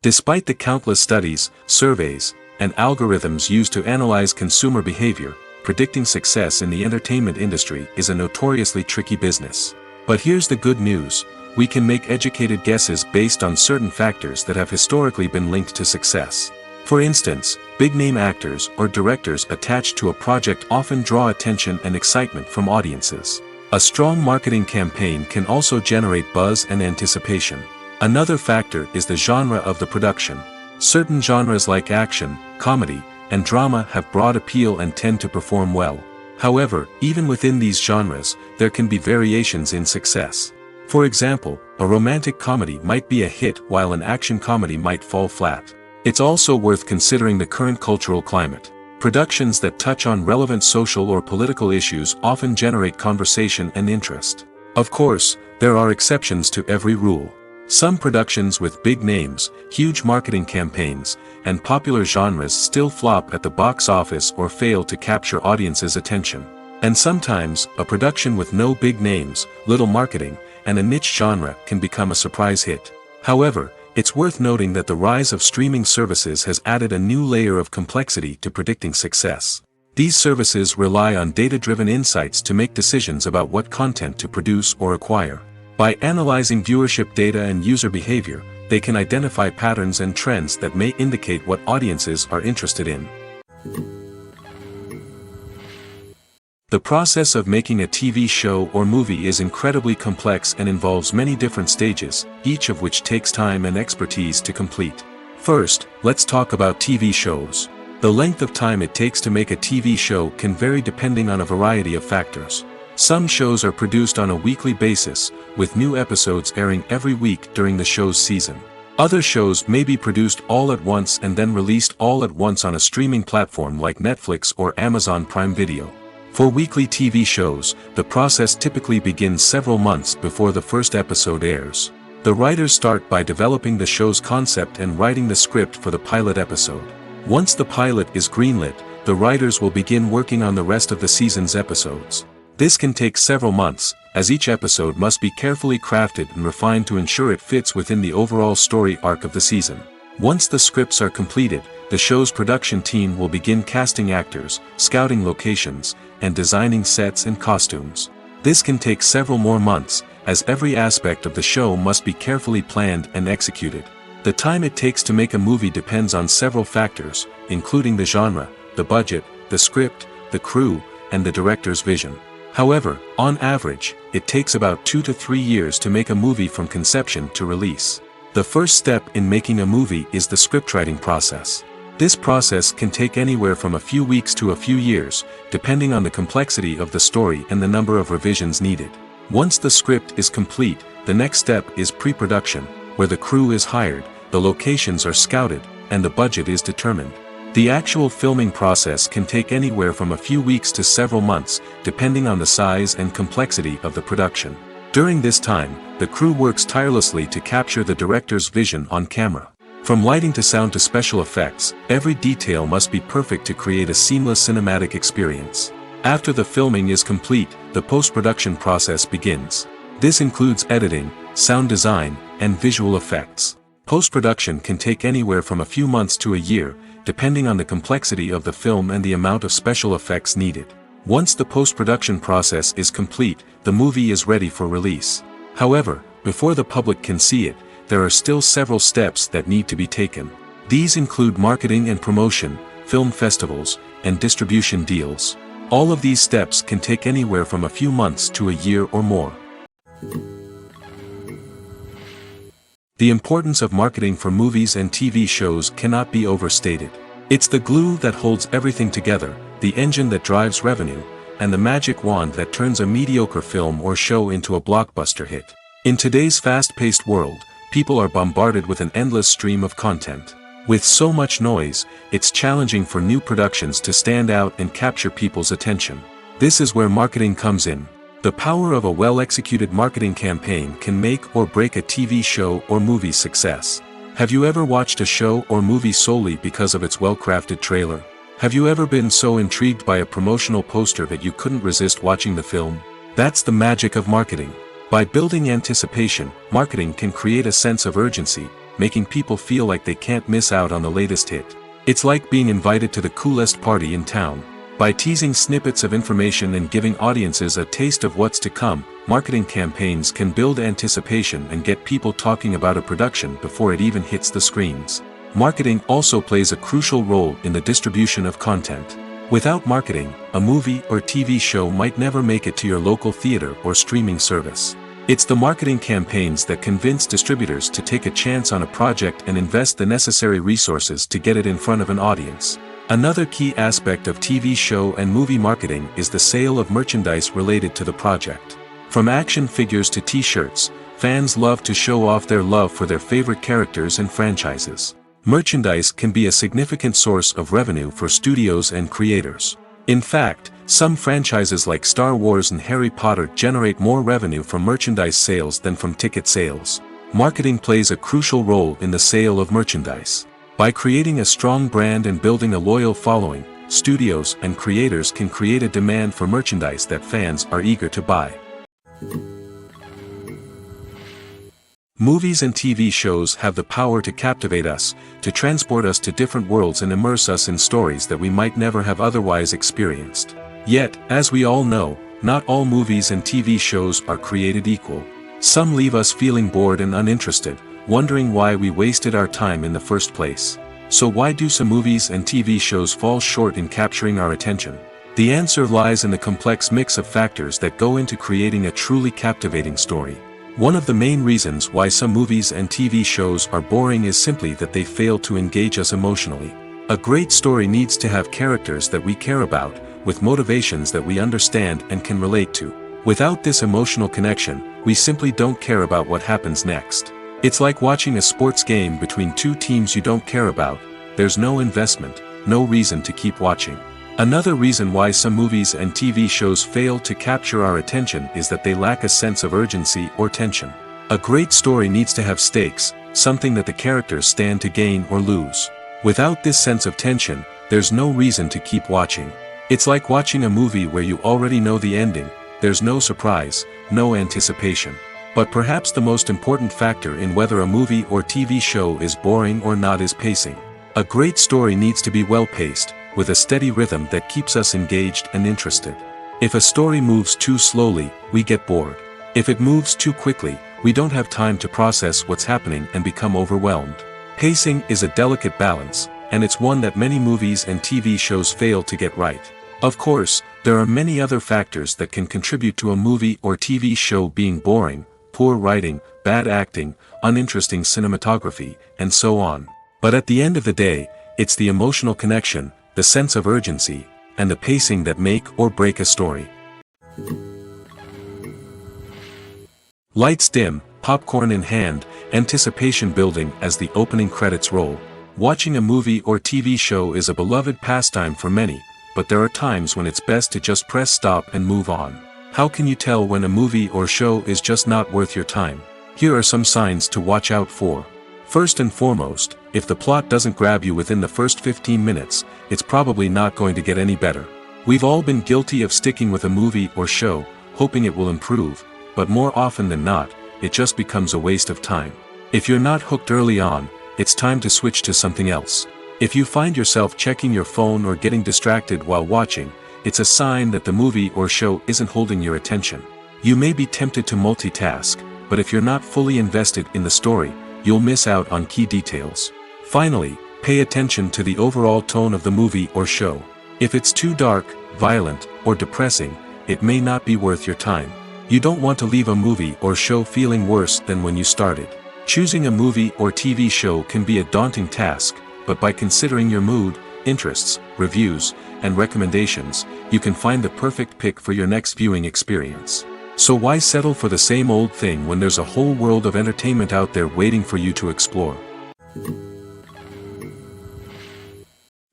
Despite the countless studies, surveys, and algorithms used to analyze consumer behavior, predicting success in the entertainment industry is a notoriously tricky business. But here's the good news: we can make educated guesses based on certain factors that have historically been linked to success. For instance, big-name actors or directors attached to a project often draw attention and excitement from audiences. A strong marketing campaign can also generate buzz and anticipation. Another factor is the genre of the production. Certain genres like action, comedy, and drama have broad appeal and tend to perform well. However, even within these genres, there can be variations in success. For example, a romantic comedy might be a hit while an action comedy might fall flat. It's also worth considering the current cultural climate. Productions that touch on relevant social or political issues often generate conversation and interest. Of course, there are exceptions to every rule. Some productions with big names, huge marketing campaigns, and popular genres still flop at the box office or fail to capture audiences' attention. And sometimes, a production with no big names, little marketing, and a niche genre can become a surprise hit. However, it's worth noting that the rise of streaming services has added a new layer of complexity to predicting success. These services rely on data-driven insights to make decisions about what content to produce or acquire. By analyzing viewership data and user behavior, they can identify patterns and trends that may indicate what audiences are interested in. The process of making a TV show or movie is incredibly complex and involves many different stages, each of which takes time and expertise to complete. First, let's talk about TV shows. The length of time it takes to make a TV show can vary depending on a variety of factors. Some shows are produced on a weekly basis, with new episodes airing every week during the show's season. Other shows may be produced all at once and then released all at once on a streaming platform like Netflix or Amazon Prime Video. For weekly TV shows, the process typically begins several months before the first episode airs. The writers start by developing the show's concept and writing the script for the pilot episode. Once the pilot is greenlit, the writers will begin working on the rest of the season's episodes. This can take several months, as each episode must be carefully crafted and refined to ensure it fits within the overall story arc of the season. Once the scripts are completed, the show's production team will begin casting actors, scouting locations, and designing sets and costumes. This can take several more months, as every aspect of the show must be carefully planned and executed. The time it takes to make a movie depends on several factors, including the genre, the budget, the script, the crew, and the director's vision. However, on average, it takes about 2 to 3 years to make a movie from conception to release. The first step in making a movie is the scriptwriting process. This process can take anywhere from a few weeks to a few years, depending on the complexity of the story and the number of revisions needed. Once the script is complete, the next step is pre-production, where the crew is hired, the locations are scouted, and the budget is determined. The actual filming process can take anywhere from a few weeks to several months, depending on the size and complexity of the production. During this time, the crew works tirelessly to capture the director's vision on camera. From lighting to sound to special effects, every detail must be perfect to create a seamless cinematic experience. After the filming is complete, the post-production process begins. This includes editing, sound design, and visual effects. Post-production can take anywhere from a few months to a year, depending on the complexity of the film and the amount of special effects needed. Once the post-production process is complete, the movie is ready for release. However, before the public can see it, there are still several steps that need to be taken. These include marketing and promotion, film festivals, and distribution deals. All of these steps can take anywhere from a few months to a year or more. The importance of marketing for movies and TV shows cannot be overstated. It's the glue that holds everything together, the engine that drives revenue, and the magic wand that turns a mediocre film or show into a blockbuster hit. In today's fast-paced world, people are bombarded with an endless stream of content. With so much noise, it's challenging for new productions to stand out and capture people's attention. This is where marketing comes in. The power of a well-executed marketing campaign can make or break a TV show or movie's success. Have you ever watched a show or movie solely because of its well-crafted trailer? Have you ever been so intrigued by a promotional poster that you couldn't resist watching the film? That's the magic of marketing. By building anticipation, marketing can create a sense of urgency, making people feel like they can't miss out on the latest hit. It's like being invited to the coolest party in town. By teasing snippets of information and giving audiences a taste of what's to come, marketing campaigns can build anticipation and get people talking about a production before it even hits the screens. Marketing also plays a crucial role in the distribution of content. Without marketing, a movie or TV show might never make it to your local theater or streaming service. It's the marketing campaigns that convince distributors to take a chance on a project and invest the necessary resources to get it in front of an audience. Another key aspect of TV show and movie marketing is the sale of merchandise related to the project. From action figures to t-shirts, fans love to show off their love for their favorite characters and franchises. Merchandise can be a significant source of revenue for studios and creators. In fact, some franchises like Star Wars and Harry Potter generate more revenue from merchandise sales than from ticket sales. Marketing plays a crucial role in the sale of merchandise. By creating a strong brand and building a loyal following, studios and creators can create a demand for merchandise that fans are eager to buy. Movies and TV shows have the power to captivate us, to transport us to different worlds and immerse us in stories that we might never have otherwise experienced. Yet, as we all know, not all movies and TV shows are created equal. Some leave us feeling bored and uninterested, wondering why we wasted our time in the first place. So why do some movies and TV shows fall short in capturing our attention? The answer lies in the complex mix of factors that go into creating a truly captivating story. One of the main reasons why some movies and TV shows are boring is simply that they fail to engage us emotionally. A great story needs to have characters that we care about, with motivations that we understand and can relate to. Without this emotional connection, we simply don't care about what happens next. It's like watching a sports game between two teams you don't care about. There's no investment, no reason to keep watching. Another reason why some movies and TV shows fail to capture our attention is that they lack a sense of urgency or tension. A great story needs to have stakes, something that the characters stand to gain or lose. Without this sense of tension, there's no reason to keep watching. It's like watching a movie where you already know the ending. There's no surprise, no anticipation. But perhaps the most important factor in whether a movie or TV show is boring or not is pacing. A great story needs to be well-paced, with a steady rhythm that keeps us engaged and interested. If a story moves too slowly, we get bored. If it moves too quickly, we don't have time to process what's happening and become overwhelmed. Pacing is a delicate balance, and it's one that many movies and TV shows fail to get right. Of course, there are many other factors that can contribute to a movie or TV show being boring: poor writing, bad acting, uninteresting cinematography, and so on. But at the end of the day, it's the emotional connection, the sense of urgency, and the pacing that make or break a story. Lights dim, popcorn in hand, anticipation building as the opening credits roll. Watching a movie or TV show is a beloved pastime for many, but there are times when it's best to just press stop and move on. How can you tell when a movie or show is just not worth your time? Here are some signs to watch out for. First and foremost, if the plot doesn't grab you within the first 15 minutes, it's probably not going to get any better. We've all been guilty of sticking with a movie or show, hoping it will improve, but more often than not, it just becomes a waste of time. If you're not hooked early on, it's time to switch to something else. If you find yourself checking your phone or getting distracted while watching, it's a sign that the movie or show isn't holding your attention. You may be tempted to multitask, but if you're not fully invested in the story, you'll miss out on key details. Finally, pay attention to the overall tone of the movie or show. If it's too dark, violent, or depressing, it may not be worth your time. You don't want to leave a movie or show feeling worse than when you started. Choosing a movie or TV show can be a daunting task, but by considering your mood, interests, reviews, and recommendations, you can find the perfect pick for your next viewing experience. So why settle for the same old thing when there's a whole world of entertainment out there waiting for you to explore?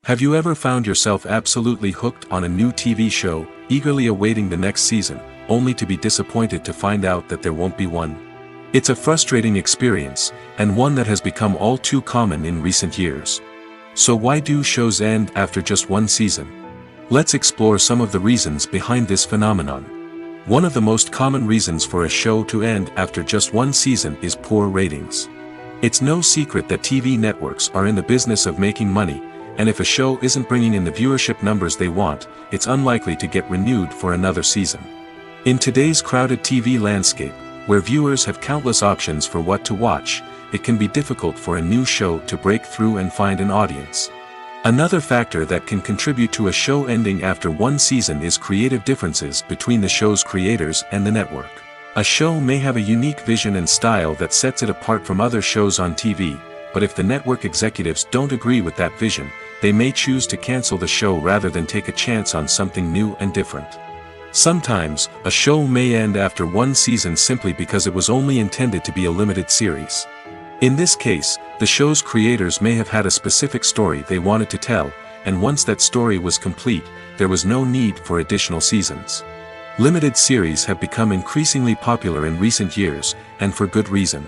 Have you ever found yourself absolutely hooked on a new TV show, eagerly awaiting the next season, only to be disappointed to find out that there won't be one? It's a frustrating experience, and one that has become all too common in recent years. So why do shows end after just one season? Let's explore some of the reasons behind this phenomenon. One of the most common reasons for a show to end after just one season is poor ratings. It's no secret that TV networks are in the business of making money, and if a show isn't bringing in the viewership numbers they want, it's unlikely to get renewed for another season. In today's crowded TV landscape, where viewers have countless options for what to watch, it can be difficult for a new show to break through and find an audience. Another factor that can contribute to a show ending after one season is creative differences between the show's creators and the network. A show may have a unique vision and style that sets it apart from other shows on TV, but if the network executives don't agree with that vision, they may choose to cancel the show rather than take a chance on something new and different. Sometimes, a show may end after one season simply because it was only intended to be a limited series. In this case, the show's creators may have had a specific story they wanted to tell, and once that story was complete, there was no need for additional seasons. Limited series have become increasingly popular in recent years, and for good reason.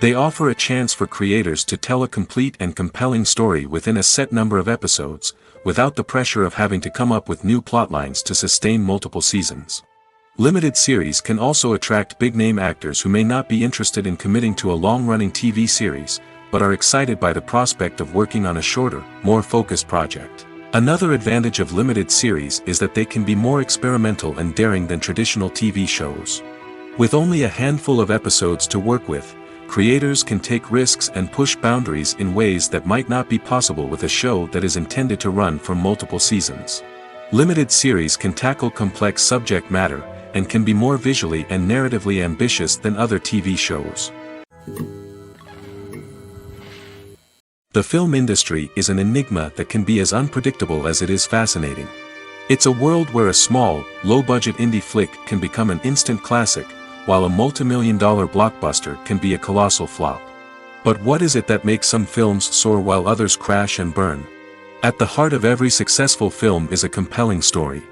They offer a chance for creators to tell a complete and compelling story within a set number of episodes, without the pressure of having to come up with new plotlines to sustain multiple seasons. Limited series can also attract big-name actors who may not be interested in committing to a long-running TV series, but are excited by the prospect of working on a shorter, more focused project. Another advantage of limited series is that they can be more experimental and daring than traditional TV shows. With only a handful of episodes to work with, creators can take risks and push boundaries in ways that might not be possible with a show that is intended to run for multiple seasons. Limited series can tackle complex subject matter, and can be more visually and narratively ambitious than other TV shows. The film industry is an enigma that can be as unpredictable as it is fascinating. It's a world where a small, low-budget indie flick can become an instant classic, while a multi-million-dollar blockbuster can be a colossal flop. But what is it that makes some films soar while others crash and burn? At the heart of every successful film is a compelling story.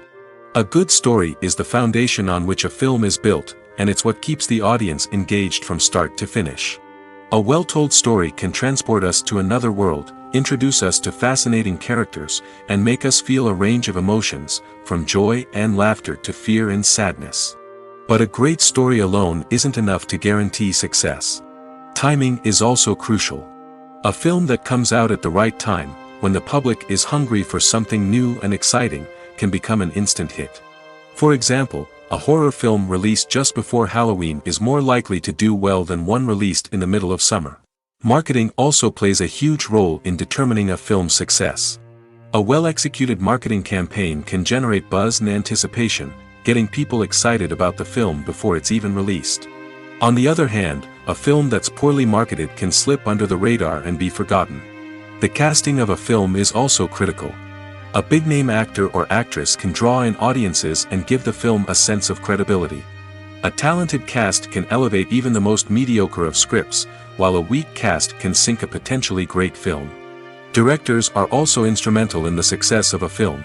A good story is the foundation on which a film is built, and it's what keeps the audience engaged from start to finish. A well-told story can transport us to another world, introduce us to fascinating characters, and make us feel a range of emotions, from joy and laughter to fear and sadness. But a great story alone isn't enough to guarantee success. Timing is also crucial. A film that comes out at the right time, when the public is hungry for something new and exciting, can become an instant hit. For example, a horror film released just before Halloween is more likely to do well than one released in the middle of summer. Marketing also plays a huge role in determining a film's success. A well-executed marketing campaign can generate buzz and anticipation, getting people excited about the film before it's even released. On the other hand, a film that's poorly marketed can slip under the radar and be forgotten. The casting of a film is also critical. A big-name actor or actress can draw in audiences and give the film a sense of credibility. A talented cast can elevate even the most mediocre of scripts, while a weak cast can sink a potentially great film. Directors are also instrumental in the success of a film.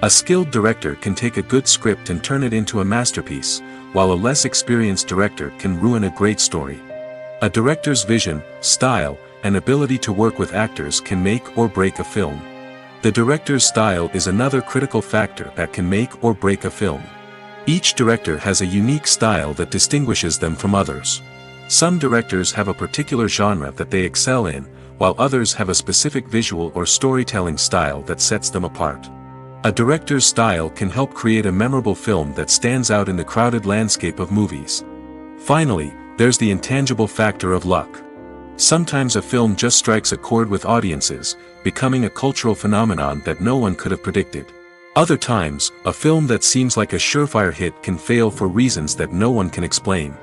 A skilled director can take a good script and turn it into a masterpiece, while a less experienced director can ruin a great story. A director's vision, style, and ability to work with actors can make or break a film. The director's style is another critical factor that can make or break a film. Each director has a unique style that distinguishes them from others. Some directors have a particular genre that they excel in, while others have a specific visual or storytelling style that sets them apart. A director's style can help create a memorable film that stands out in the crowded landscape of movies. Finally, there's the intangible factor of luck. Sometimes a film just strikes a chord with audiences, becoming a cultural phenomenon that no one could have predicted. Other times, a film that seems like a surefire hit can fail for reasons that no one can explain.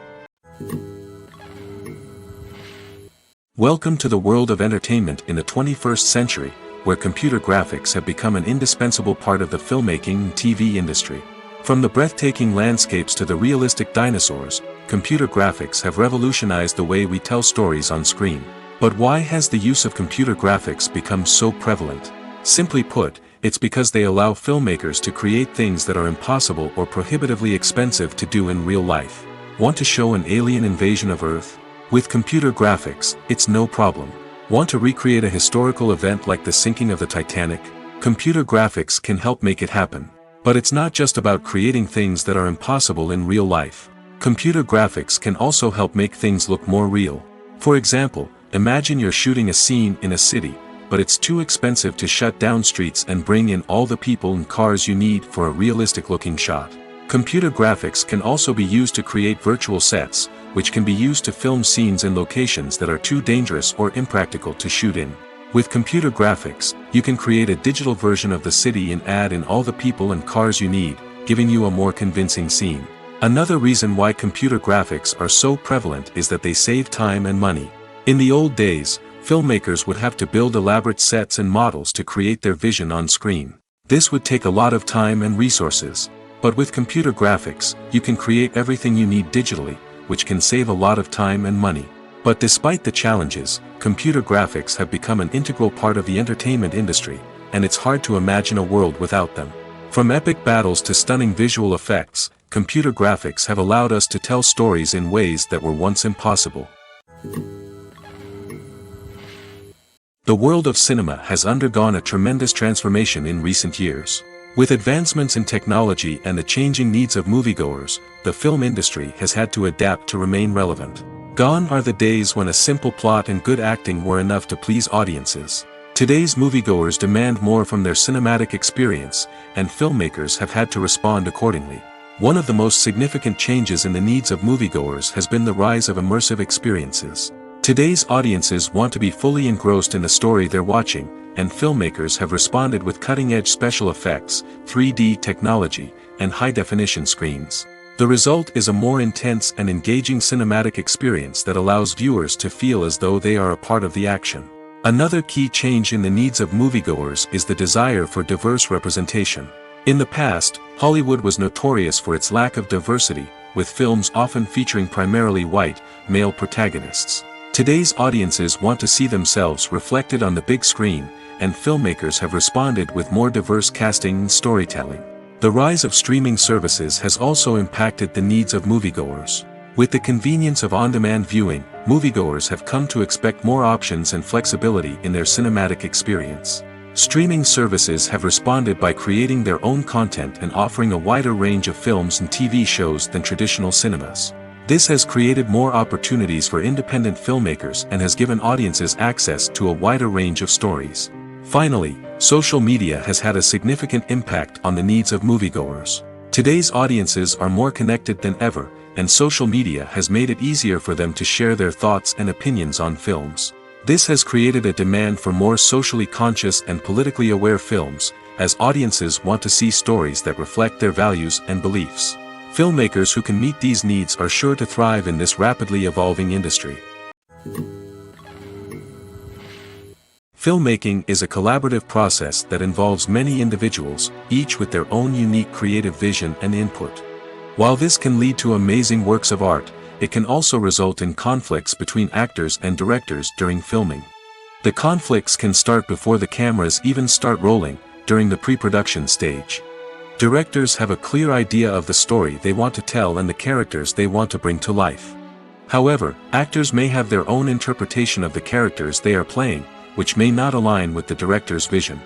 Welcome to the world of entertainment in the 21st century, where computer graphics have become an indispensable part of the filmmaking and TV industry. From the breathtaking landscapes to the realistic dinosaurs, computer graphics have revolutionized the way we tell stories on screen. But why has the use of computer graphics become so prevalent? Simply put, it's because they allow filmmakers to create things that are impossible or prohibitively expensive to do in real life. Want to show an alien invasion of Earth? With computer graphics, it's no problem. Want to recreate a historical event like the sinking of the Titanic? Computer graphics can help make it happen. But it's not just about creating things that are impossible in real life. Computer graphics can also help make things look more real. For example, Imagine you're shooting a scene in a city, but it's too expensive to shut down streets and bring in all the people and cars you need for a realistic-looking shot. Computer graphics can also be used to create virtual sets, which can be used to film scenes in locations that are too dangerous or impractical to shoot in. With computer graphics, you can create a digital version of the city and add in all the people and cars you need, giving you a more convincing scene. Another reason why computer graphics are so prevalent is that they save time and money. In the old days, filmmakers would have to build elaborate sets and models to create their vision on screen. This would take a lot of time and resources. But with computer graphics, you can create everything you need digitally, which can save a lot of time and money. But despite the challenges, computer graphics have become an integral part of the entertainment industry, and it's hard to imagine a world without them. From epic battles to stunning visual effects, computer graphics have allowed us to tell stories in ways that were once impossible. The world of cinema has undergone a tremendous transformation in recent years. With advancements in technology and the changing needs of moviegoers, the film industry has had to adapt to remain relevant. Gone are the days when a simple plot and good acting were enough to please audiences. Today's moviegoers demand more from their cinematic experience, and filmmakers have had to respond accordingly. One of the most significant changes in the needs of moviegoers has been the rise of immersive experiences. Today's audiences want to be fully engrossed in the story they're watching, and filmmakers have responded with cutting-edge special effects, 3D technology, and high-definition screens. The result is a more intense and engaging cinematic experience that allows viewers to feel as though they are a part of the action. Another key change in the needs of moviegoers is the desire for diverse representation. In the past, Hollywood was notorious for its lack of diversity, with films often featuring primarily white, male protagonists. Today's audiences want to see themselves reflected on the big screen, and filmmakers have responded with more diverse casting and storytelling. The rise of streaming services has also impacted the needs of moviegoers. With the convenience of on-demand viewing, moviegoers have come to expect more options and flexibility in their cinematic experience. Streaming services have responded by creating their own content and offering a wider range of films and TV shows than traditional cinemas. This has created more opportunities for independent filmmakers and has given audiences access to a wider range of stories. Finally, social media has had a significant impact on the needs of moviegoers. Today's audiences are more connected than ever, and social media has made it easier for them to share their thoughts and opinions on films. This has created a demand for more socially conscious and politically aware films, as audiences want to see stories that reflect their values and beliefs. Filmmakers who can meet these needs are sure to thrive in this rapidly evolving industry. Filmmaking is a collaborative process that involves many individuals, each with their own unique creative vision and input. While this can lead to amazing works of art, it can also result in conflicts between actors and directors during filming. The conflicts can start before the cameras even start rolling, during the pre-production stage. Directors have a clear idea of the story they want to tell and the characters they want to bring to life. However, actors may have their own interpretation of the characters they are playing, which may not align with the director's vision.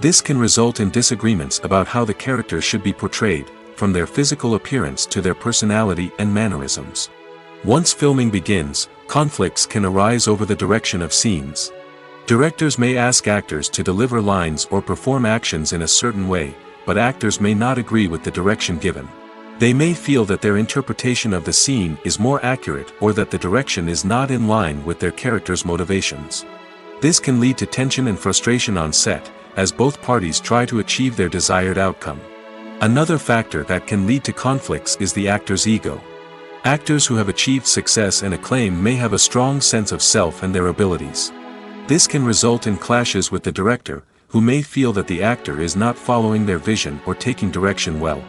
This can result in disagreements about how the characters should be portrayed, from their physical appearance to their personality and mannerisms. Once filming begins, conflicts can arise over the direction of scenes. Directors may ask actors to deliver lines or perform actions in a certain way, but actors may not agree with the direction given. They may feel that their interpretation of the scene is more accurate or that the direction is not in line with their character's motivations. This can lead to tension and frustration on set, as both parties try to achieve their desired outcome. Another factor that can lead to conflicts is the actor's ego. Actors who have achieved success and acclaim may have a strong sense of self and their abilities. This can result in clashes with the director, who may feel that the actor is not following their vision or taking direction well.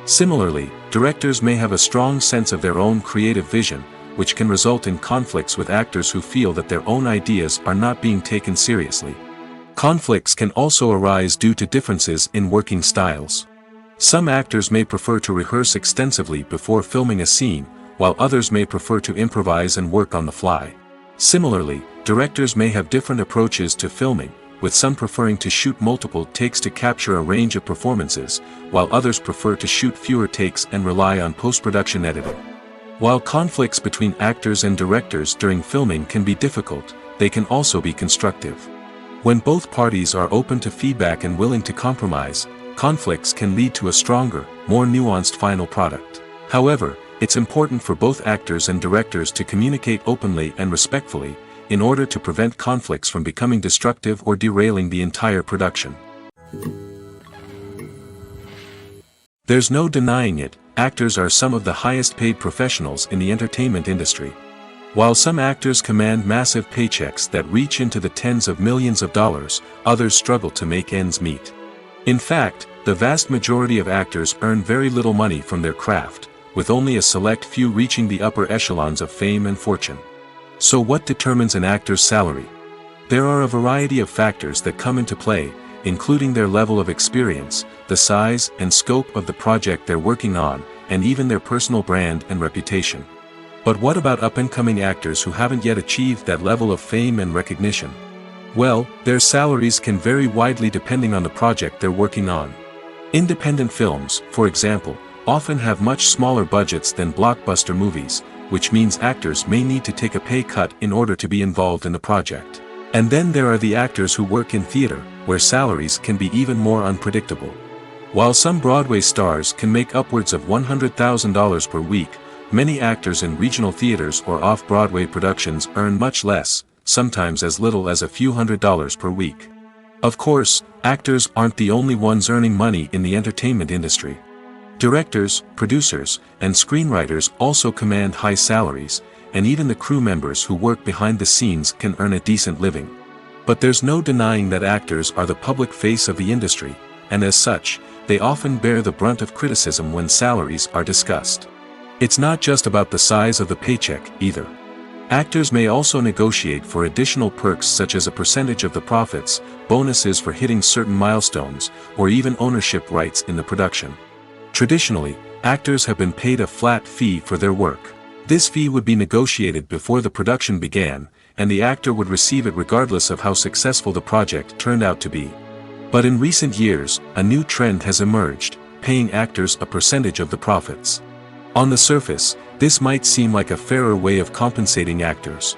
Similarly, directors may have a strong sense of their own creative vision, which can result in conflicts with actors who feel that their own ideas are not being taken seriously. Conflicts can also arise due to differences in working styles. Some actors may prefer to rehearse extensively before filming a scene, while others may prefer to improvise and work on the fly. Similarly, directors may have different approaches to filming, with some preferring to shoot multiple takes to capture a range of performances, while others prefer to shoot fewer takes and rely on post-production editing. While conflicts between actors and directors during filming can be difficult, they can also be constructive. When both parties are open to feedback and willing to compromise, conflicts can lead to a stronger, more nuanced final product. However, it's important for both actors and directors to communicate openly and respectfully, in order to prevent conflicts from becoming destructive or derailing the entire production. There's no denying it, actors are some of the highest paid professionals in the entertainment industry. While some actors command massive paychecks that reach into the tens of millions of dollars, others struggle to make ends meet. In fact, the vast majority of actors earn very little money from their craft, with only a select few reaching the upper echelons of fame and fortune. So what determines an actor's salary? There are a variety of factors that come into play, including their level of experience, the size and scope of the project they're working on, and even their personal brand and reputation. But what about up-and-coming actors who haven't yet achieved that level of fame and recognition? Well, their salaries can vary widely depending on the project they're working on. Independent films, for example, often have much smaller budgets than blockbuster movies, which means actors may need to take a pay cut in order to be involved in the project. And then there are the actors who work in theater, where salaries can be even more unpredictable. While some Broadway stars can make upwards of $100,000 per week, many actors in regional theaters or off-Broadway productions earn much less, sometimes as little as a few $100s per week. Of course, actors aren't the only ones earning money in the entertainment industry. Directors, producers, and screenwriters also command high salaries, and even the crew members who work behind the scenes can earn a decent living. But there's no denying that actors are the public face of the industry, and as such, they often bear the brunt of criticism when salaries are discussed. It's not just about the size of the paycheck, either. Actors may also negotiate for additional perks such as a percentage of the profits, bonuses for hitting certain milestones, or even ownership rights in the production. Traditionally, actors have been paid a flat fee for their work. This fee would be negotiated before the production began, and the actor would receive it regardless of how successful the project turned out to be. But in recent years, a new trend has emerged, paying actors a percentage of the profits. On the surface, this might seem like a fairer way of compensating actors.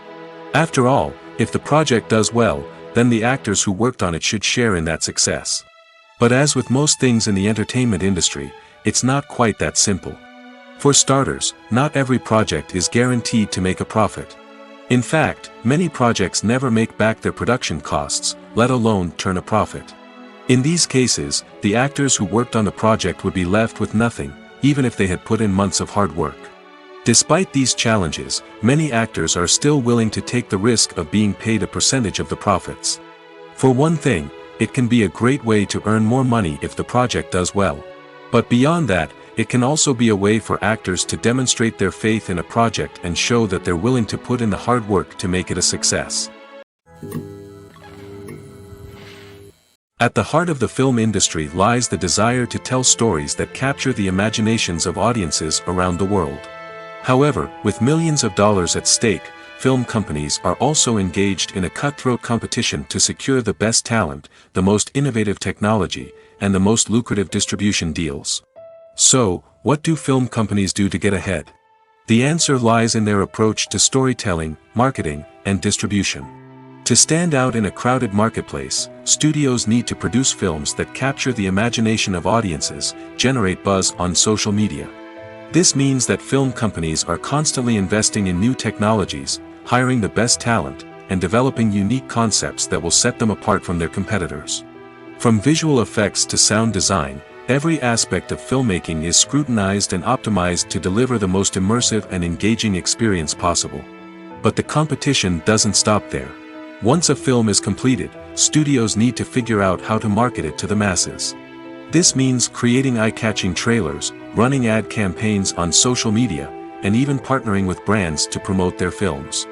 After all, if the project does well, then the actors who worked on it should share in that success. But as with most things in the entertainment industry, it's not quite that simple. For starters, not every project is guaranteed to make a profit. In fact, many projects never make back their production costs, let alone turn a profit. In these cases, the actors who worked on the project would be left with nothing, even if they had put in months of hard work. Despite these challenges, many actors are still willing to take the risk of being paid a percentage of the profits. For one thing, it can be a great way to earn more money if the project does well. But beyond that, it can also be a way for actors to demonstrate their faith in a project and show that they're willing to put in the hard work to make it a success. At the heart of the film industry lies the desire to tell stories that capture the imaginations of audiences around the world. However, with millions of dollars at stake, film companies are also engaged in a cutthroat competition to secure the best talent, the most innovative technology, and the most lucrative distribution deals. So, what do film companies do to get ahead? The answer lies in their approach to storytelling, marketing, and distribution. To stand out in a crowded marketplace, studios need to produce films that capture the imagination of audiences, generate buzz on social media. This means that film companies are constantly investing in new technologies, hiring the best talent, and developing unique concepts that will set them apart from their competitors. From visual effects to sound design, every aspect of filmmaking is scrutinized and optimized to deliver the most immersive and engaging experience possible. But the competition doesn't stop there. Once a film is completed, studios need to figure out how to market it to the masses. This means creating eye-catching trailers, running ad campaigns on social media, and even partnering with brands to promote their films.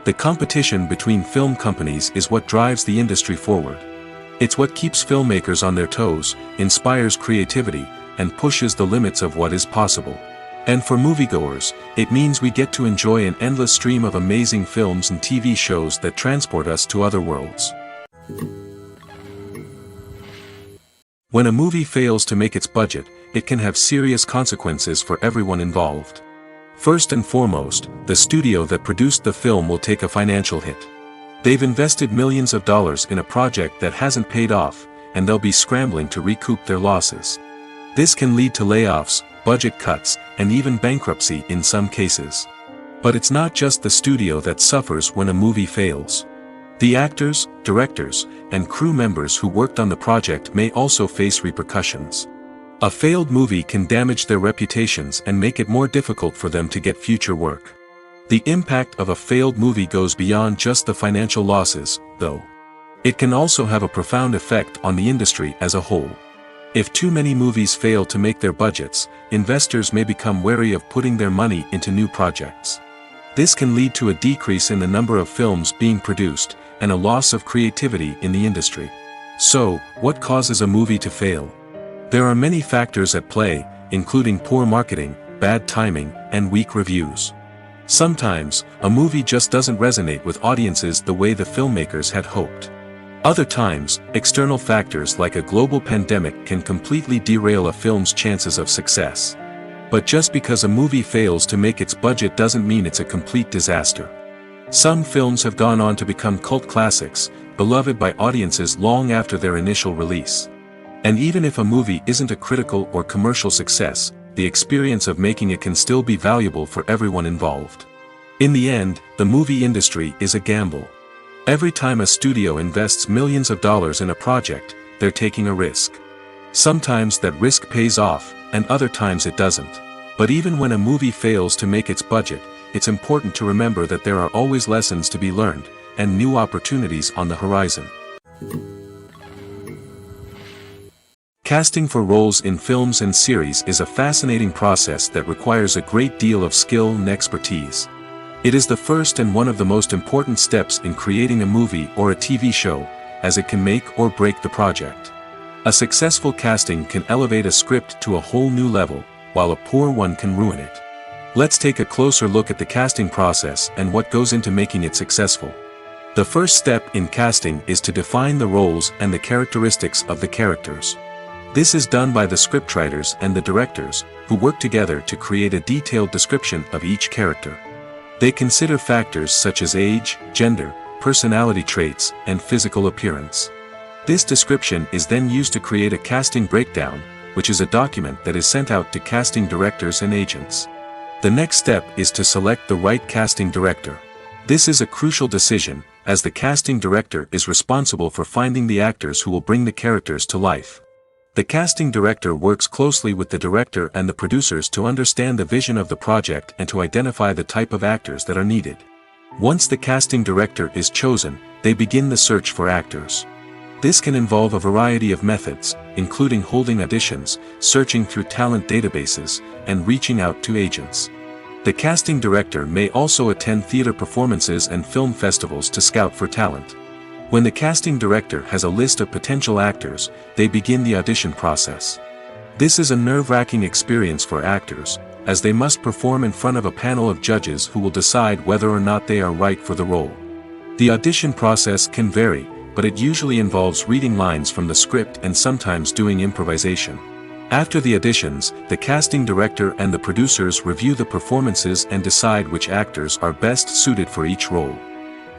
The competition between film companies is what drives the industry forward. It's what keeps filmmakers on their toes, inspires creativity, and pushes the limits of what is possible. And for moviegoers, it means we get to enjoy an endless stream of amazing films and TV shows that transport us to other worlds. When a movie fails to make its budget, it can have serious consequences for everyone involved. First and foremost, the studio that produced the film will take a financial hit. They've invested millions of dollars in a project that hasn't paid off, and they'll be scrambling to recoup their losses. This can lead to layoffs, budget cuts, and even bankruptcy in some cases. But it's not just the studio that suffers when a movie fails. The actors, directors, and crew members who worked on the project may also face repercussions. A failed movie can damage their reputations and make it more difficult for them to get future work. The impact of a failed movie goes beyond just the financial losses, though. It can also have a profound effect on the industry as a whole. If too many movies fail to make their budgets, investors may become wary of putting their money into new projects. This can lead to a decrease in the number of films being produced, and a loss of creativity in the industry. So, what causes a movie to fail? There are many factors at play, including poor marketing, bad timing, and weak reviews. Sometimes, a movie just doesn't resonate with audiences the way the filmmakers had hoped. Other times, external factors like a global pandemic can completely derail a film's chances of success. But just because a movie fails to make its budget doesn't mean it's a complete disaster. Some films have gone on to become cult classics, beloved by audiences long after their initial release. And even if a movie isn't a critical or commercial success, the experience of making it can still be valuable for everyone involved. In the end, the movie industry is a gamble. Every time a studio invests millions of dollars in a project, they're taking a risk. Sometimes that risk pays off, and other times it doesn't. But even when a movie fails to make its budget, it's important to remember that there are always lessons to be learned, and new opportunities on the horizon. Casting for roles in films and series is a fascinating process that requires a great deal of skill and expertise. It is the first and one of the most important steps in creating a movie or a TV show, as it can make or break the project. A successful casting can elevate a script to a whole new level, while a poor one can ruin it. Let's take a closer look at the casting process and what goes into making it successful. The first step in casting is to define the roles and the characteristics of the characters. This is done by the scriptwriters and the directors, who work together to create a detailed description of each character. They consider factors such as age, gender, personality traits, and physical appearance. This description is then used to create a casting breakdown, which is a document that is sent out to casting directors and agents. The next step is to select the right casting director. This is a crucial decision, as the casting director is responsible for finding the actors who will bring the characters to life. The casting director works closely with the director and the producers to understand the vision of the project and to identify the type of actors that are needed. Once the casting director is chosen, they begin the search for actors. This can involve a variety of methods, including holding auditions, searching through talent databases, and reaching out to agents. The casting director may also attend theater performances and film festivals to scout for talent. When the casting director has a list of potential actors, they begin the audition process. This is a nerve-wracking experience for actors, as they must perform in front of a panel of judges who will decide whether or not they are right for the role. The audition process can vary, but it usually involves reading lines from the script and sometimes doing improvisation. After the auditions, the casting director and the producers review the performances and decide which actors are best suited for each role.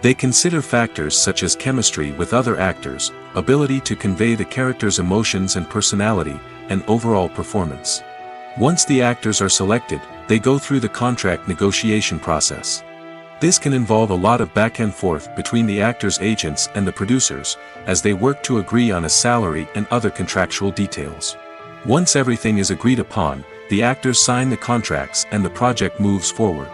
They consider factors such as chemistry with other actors, ability to convey the character's emotions and personality, and overall performance. Once the actors are selected, they go through the contract negotiation process. This can involve a lot of back and forth between the actors' agents and the producers, as they work to agree on a salary and other contractual details. Once everything is agreed upon, the actors sign the contracts and the project moves forward.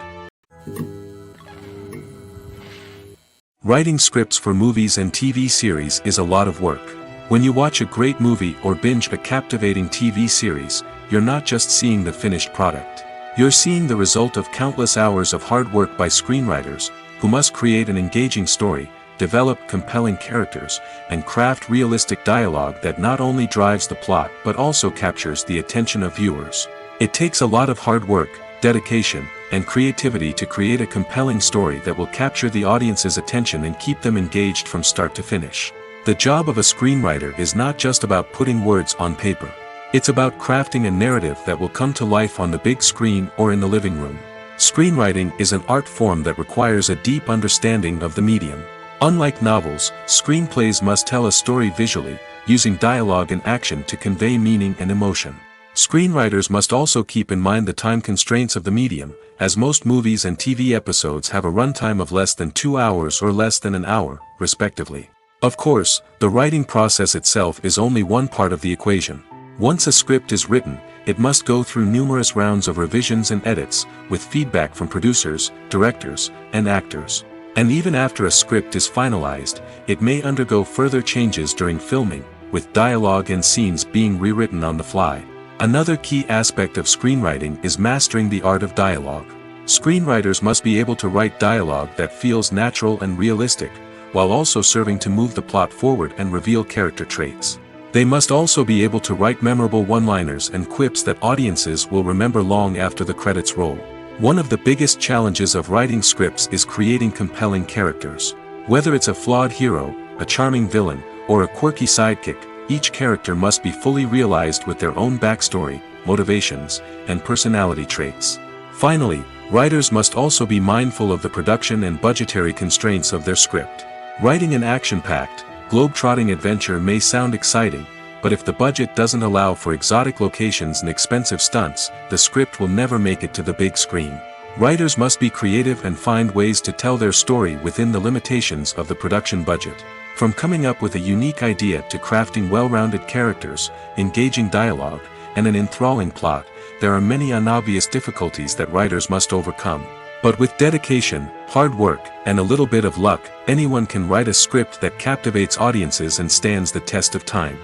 Writing scripts for movies and TV series is a lot of work. When you watch a great movie or binge a captivating TV series, you're not just seeing the finished product. You're seeing the result of countless hours of hard work by screenwriters, who must create an engaging story, develop compelling characters, and craft realistic dialogue that not only drives the plot but also captures the attention of viewers. It takes a lot of hard work, dedication, and creativity to create a compelling story that will capture the audience's attention and keep them engaged from start to finish. The job of a screenwriter is not just about putting words on paper. It's about crafting a narrative that will come to life on the big screen or in the living room. Screenwriting is an art form that requires a deep understanding of the medium. Unlike novels, screenplays must tell a story visually, using dialogue and action to convey meaning and emotion. Screenwriters must also keep in mind the time constraints of the medium, as most movies and TV episodes have a runtime of less than 2 hours or less than an hour, respectively. Of course, the writing process itself is only one part of the equation. Once a script is written, it must go through numerous rounds of revisions and edits, with feedback from producers, directors, and actors. And even after a script is finalized, it may undergo further changes during filming, with dialogue and scenes being rewritten on the fly. Another key aspect of screenwriting is mastering the art of dialogue. Screenwriters must be able to write dialogue that feels natural and realistic, while also serving to move the plot forward and reveal character traits. They must also be able to write memorable one-liners and quips that audiences will remember long after the credits roll. One of the biggest challenges of writing scripts is creating compelling characters. Whether it's a flawed hero, a charming villain, or a quirky sidekick, each character must be fully realized with their own backstory, motivations, and personality traits. Finally, writers must also be mindful of the production and budgetary constraints of their script. Writing an action-packed, globe-trotting adventure may sound exciting, but if the budget doesn't allow for exotic locations and expensive stunts, the script will never make it to the big screen. Writers must be creative and find ways to tell their story within the limitations of the production budget. From coming up with a unique idea to crafting well-rounded characters, engaging dialogue, and an enthralling plot, there are many unobvious difficulties that writers must overcome. But with dedication, hard work, and a little bit of luck, anyone can write a script that captivates audiences and stands the test of time.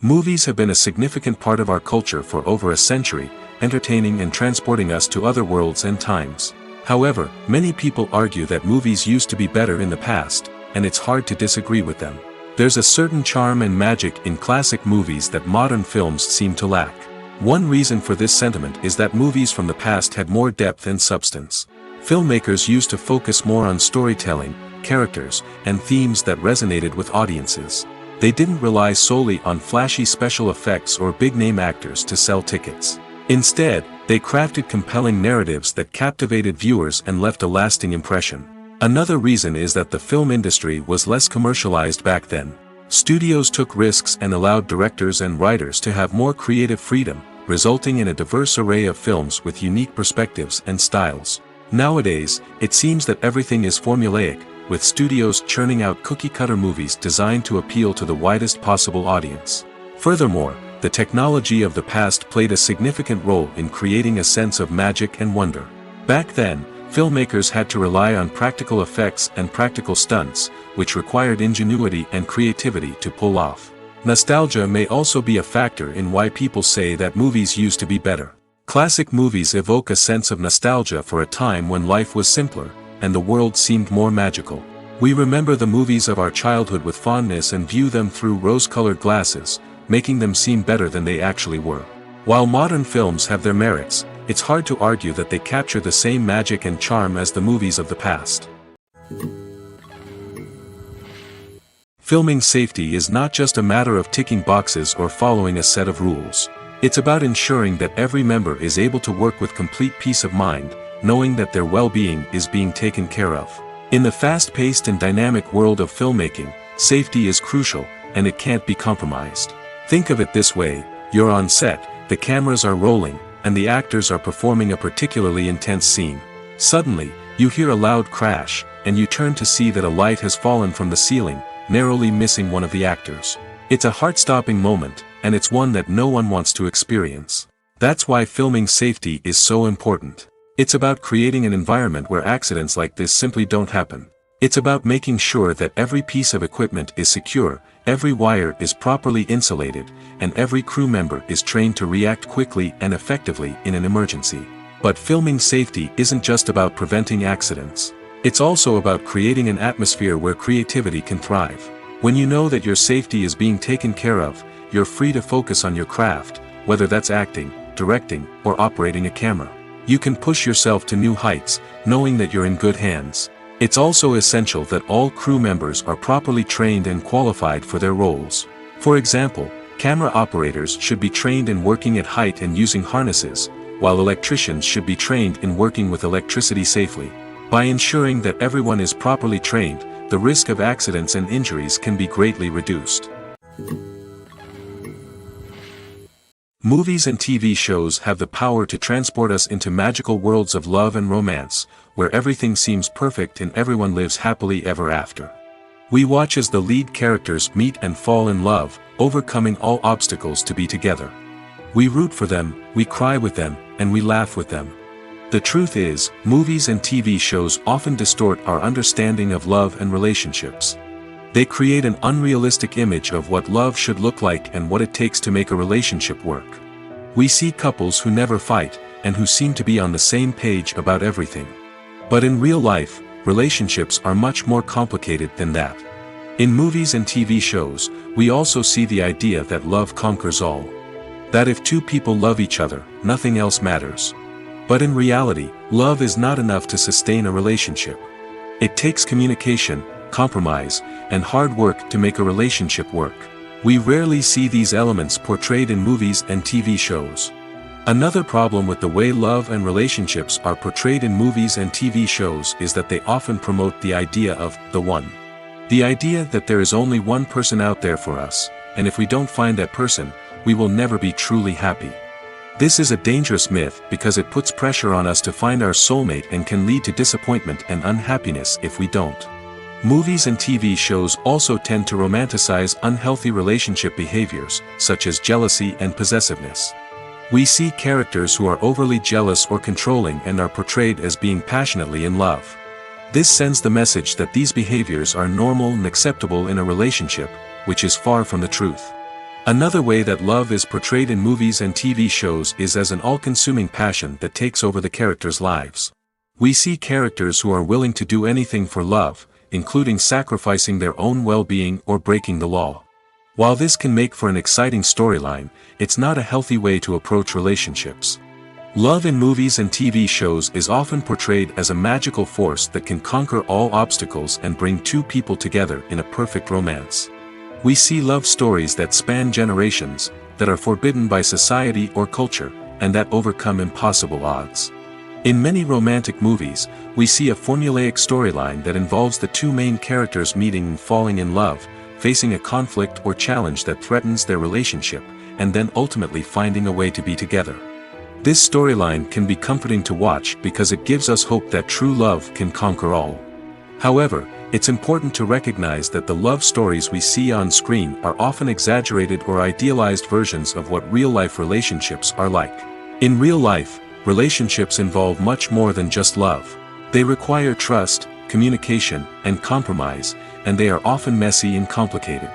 Movies have been a significant part of our culture for over a century, entertaining and transporting us to other worlds and times. However, many people argue that movies used to be better in the past, and it's hard to disagree with them. There's a certain charm and magic in classic movies that modern films seem to lack. One reason for this sentiment is that movies from the past had more depth and substance. Filmmakers used to focus more on storytelling, characters, and themes that resonated with audiences. They didn't rely solely on flashy special effects or big-name actors to sell tickets. Instead, they crafted compelling narratives that captivated viewers and left a lasting impression. Another reason is that the film industry was less commercialized back then. Studios took risks and allowed directors and writers to have more creative freedom, resulting in a diverse array of films with unique perspectives and styles. Nowadays, it seems that everything is formulaic, with studios churning out cookie-cutter movies designed to appeal to the widest possible audience. Furthermore, the technology of the past played a significant role in creating a sense of magic and wonder. Back then, filmmakers had to rely on practical effects and practical stunts, which required ingenuity and creativity to pull off. Nostalgia may also be a factor in why people say that movies used to be better. Classic movies evoke a sense of nostalgia for a time when life was simpler, and the world seemed more magical. We remember the movies of our childhood with fondness and view them through rose-colored glasses, making them seem better than they actually were. While modern films have their merits, it's hard to argue that they capture the same magic and charm as the movies of the past. Filming safety is not just a matter of ticking boxes or following a set of rules. It's about ensuring that every member is able to work with complete peace of mind, knowing that their well-being is being taken care of. In the fast-paced and dynamic world of filmmaking, safety is crucial, and it can't be compromised. Think of it this way: you're on set, the cameras are rolling, and the actors are performing a particularly intense scene. Suddenly, you hear a loud crash, and you turn to see that a light has fallen from the ceiling, narrowly missing one of the actors. It's a heart-stopping moment, and it's one that no one wants to experience. That's why filming safety is so important. It's about creating an environment where accidents like this simply don't happen. It's about making sure that every piece of equipment is secure, every wire is properly insulated, and every crew member is trained to react quickly and effectively in an emergency. But filming safety isn't just about preventing accidents. It's also about creating an atmosphere where creativity can thrive. When you know that your safety is being taken care of, you're free to focus on your craft, whether that's acting, directing, or operating a camera. You can push yourself to new heights, knowing that you're in good hands. It's also essential that all crew members are properly trained and qualified for their roles. For example, Camera operators should be trained in working at height and using harnesses, while electricians should be trained in working with electricity safely. By ensuring that everyone is properly trained, the risk of accidents and injuries can be greatly reduced. Movies and TV shows have the power to transport us into magical worlds of love and romance, where everything seems perfect and everyone lives happily ever after. We watch as the lead characters meet and fall in love, overcoming all obstacles to be together. We root for them, we cry with them, and we laugh with them. The truth is, movies and TV shows often distort our understanding of love and relationships. They create an unrealistic image of what love should look like and what it takes to make a relationship work. We see couples who never fight, and who seem to be on the same page about everything. But in real life, relationships are much more complicated than that. In movies and TV shows, we also see the idea that love conquers all. That if two people love each other, nothing else matters. But in reality, love is not enough to sustain a relationship. It takes communication, compromise, and hard work to make a relationship work. We rarely see these elements portrayed in movies and TV shows. Another problem with the way love and relationships are portrayed in movies and TV shows is that they often promote the idea of the one. The idea that there is only one person out there for us, and if we don't find that person, we will never be truly happy. This is a dangerous myth because it puts pressure on us to find our soulmate and can lead to disappointment and unhappiness if we don't. Movies and TV shows also tend to romanticize unhealthy relationship behaviors, such as jealousy and possessiveness. We see characters who are overly jealous or controlling and are portrayed as being passionately in love. This sends the message that these behaviors are normal and acceptable in a relationship, which is far from the truth. Another way that love is portrayed in movies and TV shows is as an all-consuming passion that takes over the characters' lives. We see characters who are willing to do anything for love, including sacrificing their own well-being or breaking the law. While this can make for an exciting storyline, it's not a healthy way to approach relationships. Love in movies and TV shows is often portrayed as a magical force that can conquer all obstacles and bring two people together in a perfect romance. We see love stories that span generations, that are forbidden by society or culture, and that overcome impossible odds. In many romantic movies, we see a formulaic storyline that involves the two main characters meeting and falling in love, facing a conflict or challenge that threatens their relationship, and then ultimately finding a way to be together. This storyline can be comforting to watch because it gives us hope that true love can conquer all. However, it's important to recognize that the love stories we see on screen are often exaggerated or idealized versions of what real-life relationships are like. In real life, relationships involve much more than just love. They require trust, communication, and compromise, and they are often messy and complicated.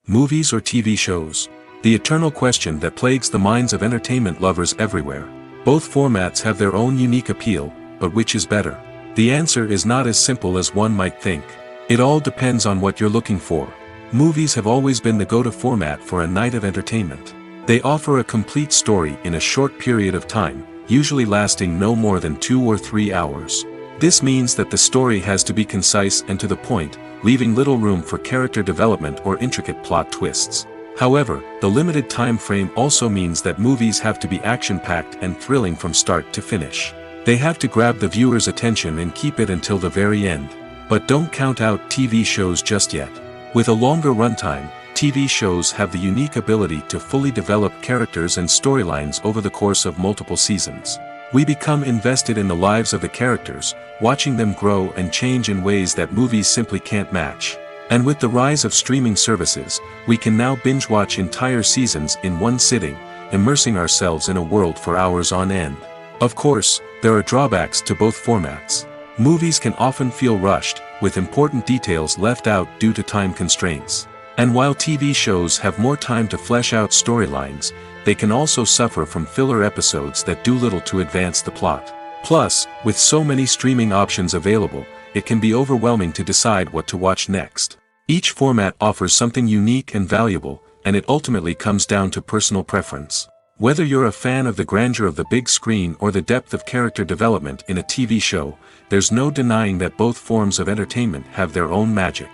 Movies or TV shows? The eternal question that plagues the minds of entertainment lovers everywhere. Both formats have their own unique appeal, but which is better? The answer is not as simple as one might think. It all depends on what you're looking for. Movies have always been the go-to format for a night of entertainment. They offer a complete story in a short period of time, usually lasting no more than 2 or 3 hours. This means that the story has to be concise and to the point, leaving little room for character development or intricate plot twists. However, the limited time frame also means that movies have to be action-packed and thrilling from start to finish. They have to grab the viewer's attention and keep it until the very end. But don't count out TV shows just yet. With a longer runtime, TV shows have the unique ability to fully develop characters and storylines over the course of multiple seasons. We become invested in the lives of the characters, watching them grow and change in ways that movies simply can't match. And with the rise of streaming services, we can now binge-watch entire seasons in one sitting, immersing ourselves in a world for hours on end. Of course, there are drawbacks to both formats. Movies can often feel rushed, with important details left out due to time constraints. And while TV shows have more time to flesh out storylines, they can also suffer from filler episodes that do little to advance the plot. Plus, with so many streaming options available, it can be overwhelming to decide what to watch next. Each format offers something unique and valuable, and it ultimately comes down to personal preference. Whether you're a fan of the grandeur of the big screen or the depth of character development in a TV show, there's no denying that both forms of entertainment have their own magic.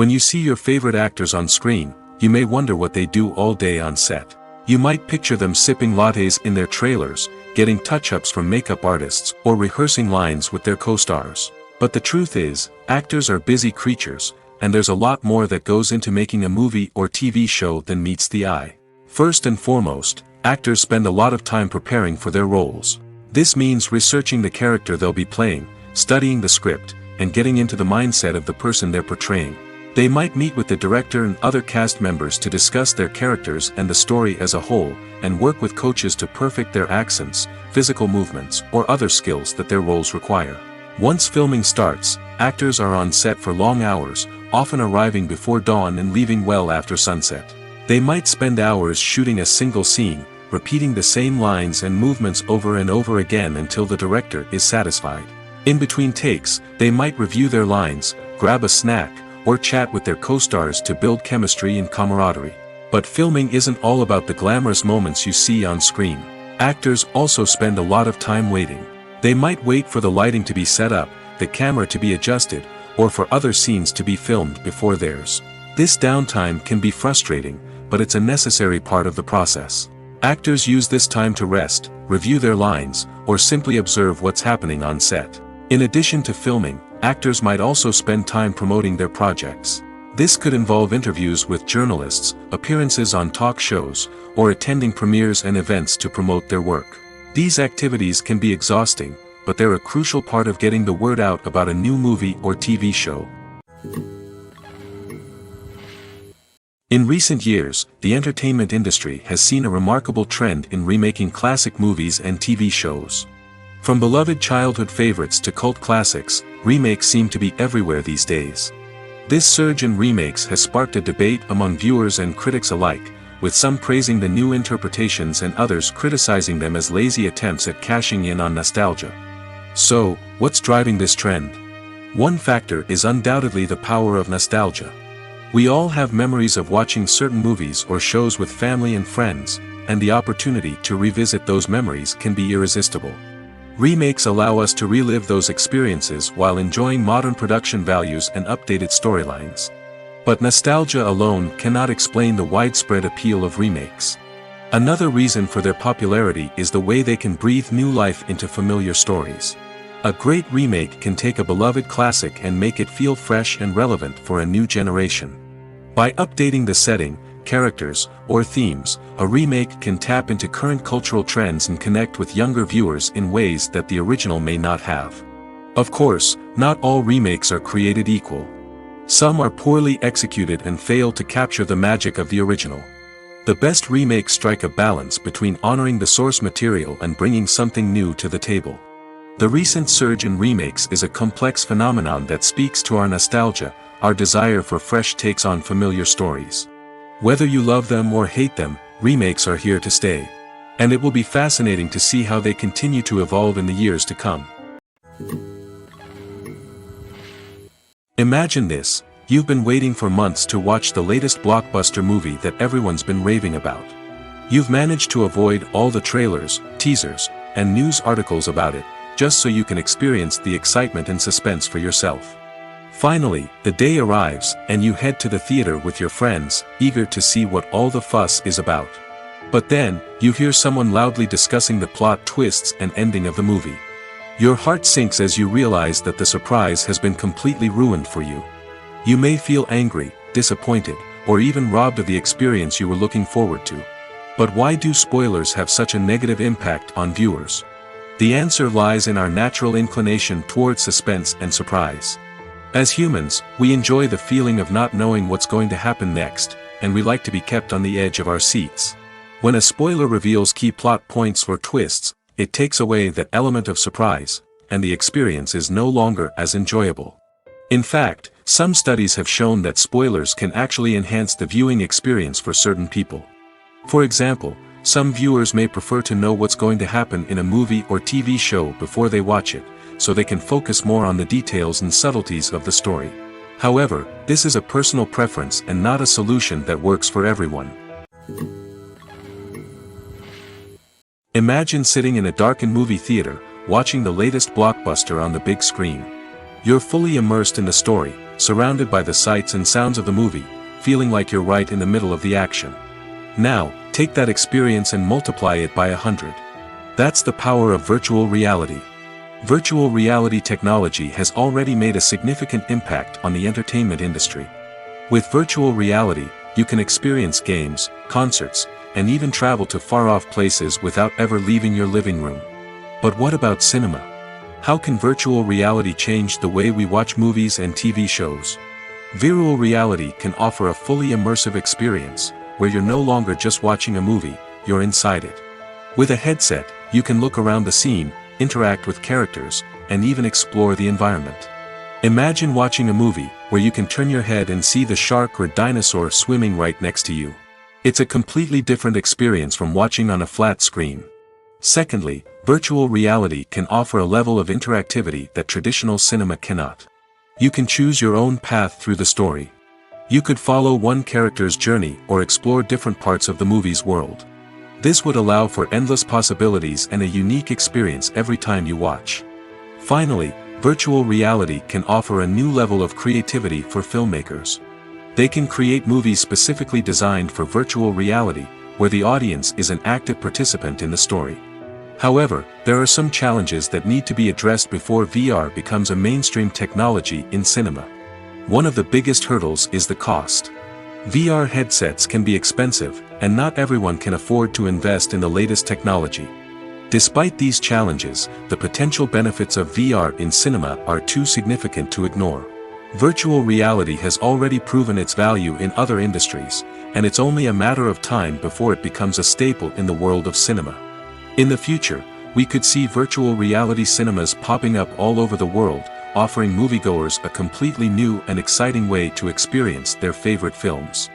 When you see your favorite actors on screen, you may wonder what they do all day on set. You might picture them sipping lattes in their trailers, getting touch-ups from makeup artists, or rehearsing lines with their co-stars. But the truth is, actors are busy creatures, and there's a lot more that goes into making a movie or TV show than meets the eye. First and foremost, actors spend a lot of time preparing for their roles. This means researching the character they'll be playing, studying the script, and getting into the mindset of the person they're portraying. They might meet with the director and other cast members to discuss their characters and the story as a whole, and work with coaches to perfect their accents, physical movements, or other skills that their roles require. Once filming starts, actors are on set for long hours, often arriving before dawn and leaving well after sunset. They might spend hours shooting a single scene, repeating the same lines and movements over and over again until the director is satisfied. In between takes, they might review their lines, grab a snack, or chat with their co-stars to build chemistry and camaraderie. But filming isn't all about the glamorous moments you see on screen. Actors also spend a lot of time waiting. They might wait for the lighting to be set up, the camera to be adjusted, or for other scenes to be filmed before theirs. This downtime can be frustrating, but it's a necessary part of the process. Actors use this time to rest, review their lines, or simply observe what's happening on set. In addition to filming, actors might also spend time promoting their projects. This could involve interviews with journalists, appearances on talk shows, or attending premieres and events to promote their work. These activities can be exhausting, but they're a crucial part of getting the word out about a new movie or TV show. In recent years, the entertainment industry has seen a remarkable trend in remaking classic movies and TV shows. From beloved childhood favorites to cult classics, remakes seem to be everywhere these days. This surge in remakes has sparked a debate among viewers and critics alike, with some praising the new interpretations and others criticizing them as lazy attempts at cashing in on nostalgia. So, what's driving this trend? One factor is undoubtedly the power of nostalgia. We all have memories of watching certain movies or shows with family and friends, and the opportunity to revisit those memories can be irresistible. Remakes allow us to relive those experiences while enjoying modern production values and updated storylines. But nostalgia alone cannot explain the widespread appeal of remakes. Another reason for their popularity is the way they can breathe new life into familiar stories. A great remake can take a beloved classic and make it feel fresh and relevant for a new generation. By updating the setting, characters, or themes, a remake can tap into current cultural trends and connect with younger viewers in ways that the original may not have. Of course, not all remakes are created equal. Some are poorly executed and fail to capture the magic of the original. The best remakes strike a balance between honoring the source material and bringing something new to the table. The recent surge in remakes is a complex phenomenon that speaks to our nostalgia, our desire for fresh takes on familiar stories. Whether you love them or hate them, remakes are here to stay. And it will be fascinating to see how they continue to evolve in the years to come. Imagine this: you've been waiting for months to watch the latest blockbuster movie that everyone's been raving about. You've managed to avoid all the trailers, teasers, and news articles about it, just so you can experience the excitement and suspense for yourself. Finally, the day arrives, and you head to the theater with your friends, eager to see what all the fuss is about. But then, you hear someone loudly discussing the plot twists and ending of the movie. Your heart sinks as you realize that the surprise has been completely ruined for you. You may feel angry, disappointed, or even robbed of the experience you were looking forward to. But why do spoilers have such a negative impact on viewers? The answer lies in our natural inclination towards suspense and surprise. As humans, we enjoy the feeling of not knowing what's going to happen next, and we like to be kept on the edge of our seats. When a spoiler reveals key plot points or twists, it takes away that element of surprise, and the experience is no longer as enjoyable. In fact, some studies have shown that spoilers can actually enhance the viewing experience for certain people. For example, some viewers may prefer to know what's going to happen in a movie or TV show before they watch it, so they can focus more on the details and subtleties of the story. However, this is a personal preference and not a solution that works for everyone. Imagine sitting in a darkened movie theater, watching the latest blockbuster on the big screen. You're fully immersed in the story, surrounded by the sights and sounds of the movie, feeling like you're right in the middle of the action. Now, take that experience and multiply it by 100. That's the power of virtual reality. Virtual reality technology has already made a significant impact on the entertainment industry. With virtual reality, you can experience games, concerts, and even travel to far-off places without ever leaving your living room. But what about cinema? How can virtual reality change the way we watch movies and TV shows? Virtual reality can offer a fully immersive experience, where you're no longer just watching a movie, you're inside it. With a headset, you can look around the scene, interact with characters, and even explore the environment. Imagine watching a movie where you can turn your head and see the shark or dinosaur swimming right next to you. It's a completely different experience from watching on a flat screen. Secondly, virtual reality can offer a level of interactivity that traditional cinema cannot. You can choose your own path through the story. You could follow one character's journey or explore different parts of the movie's world. This would allow for endless possibilities and a unique experience every time you watch. Finally, virtual reality can offer a new level of creativity for filmmakers. They can create movies specifically designed for virtual reality, where the audience is an active participant in the story. However, there are some challenges that need to be addressed before VR becomes a mainstream technology in cinema. One of the biggest hurdles is the cost. VR headsets can be expensive, and not everyone can afford to invest in the latest technology. Despite these challenges, the potential benefits of VR in cinema are too significant to ignore. Virtual reality has already proven its value in other industries, and it's only a matter of time before it becomes a staple in the world of cinema. In the future, we could see virtual reality cinemas popping up all over the world, offering moviegoers a completely new and exciting way to experience their favorite films.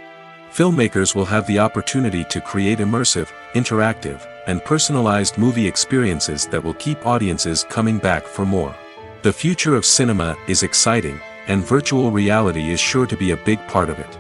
Filmmakers will have the opportunity to create immersive, interactive, and personalized movie experiences that will keep audiences coming back for more. The future of cinema is exciting, and virtual reality is sure to be a big part of it.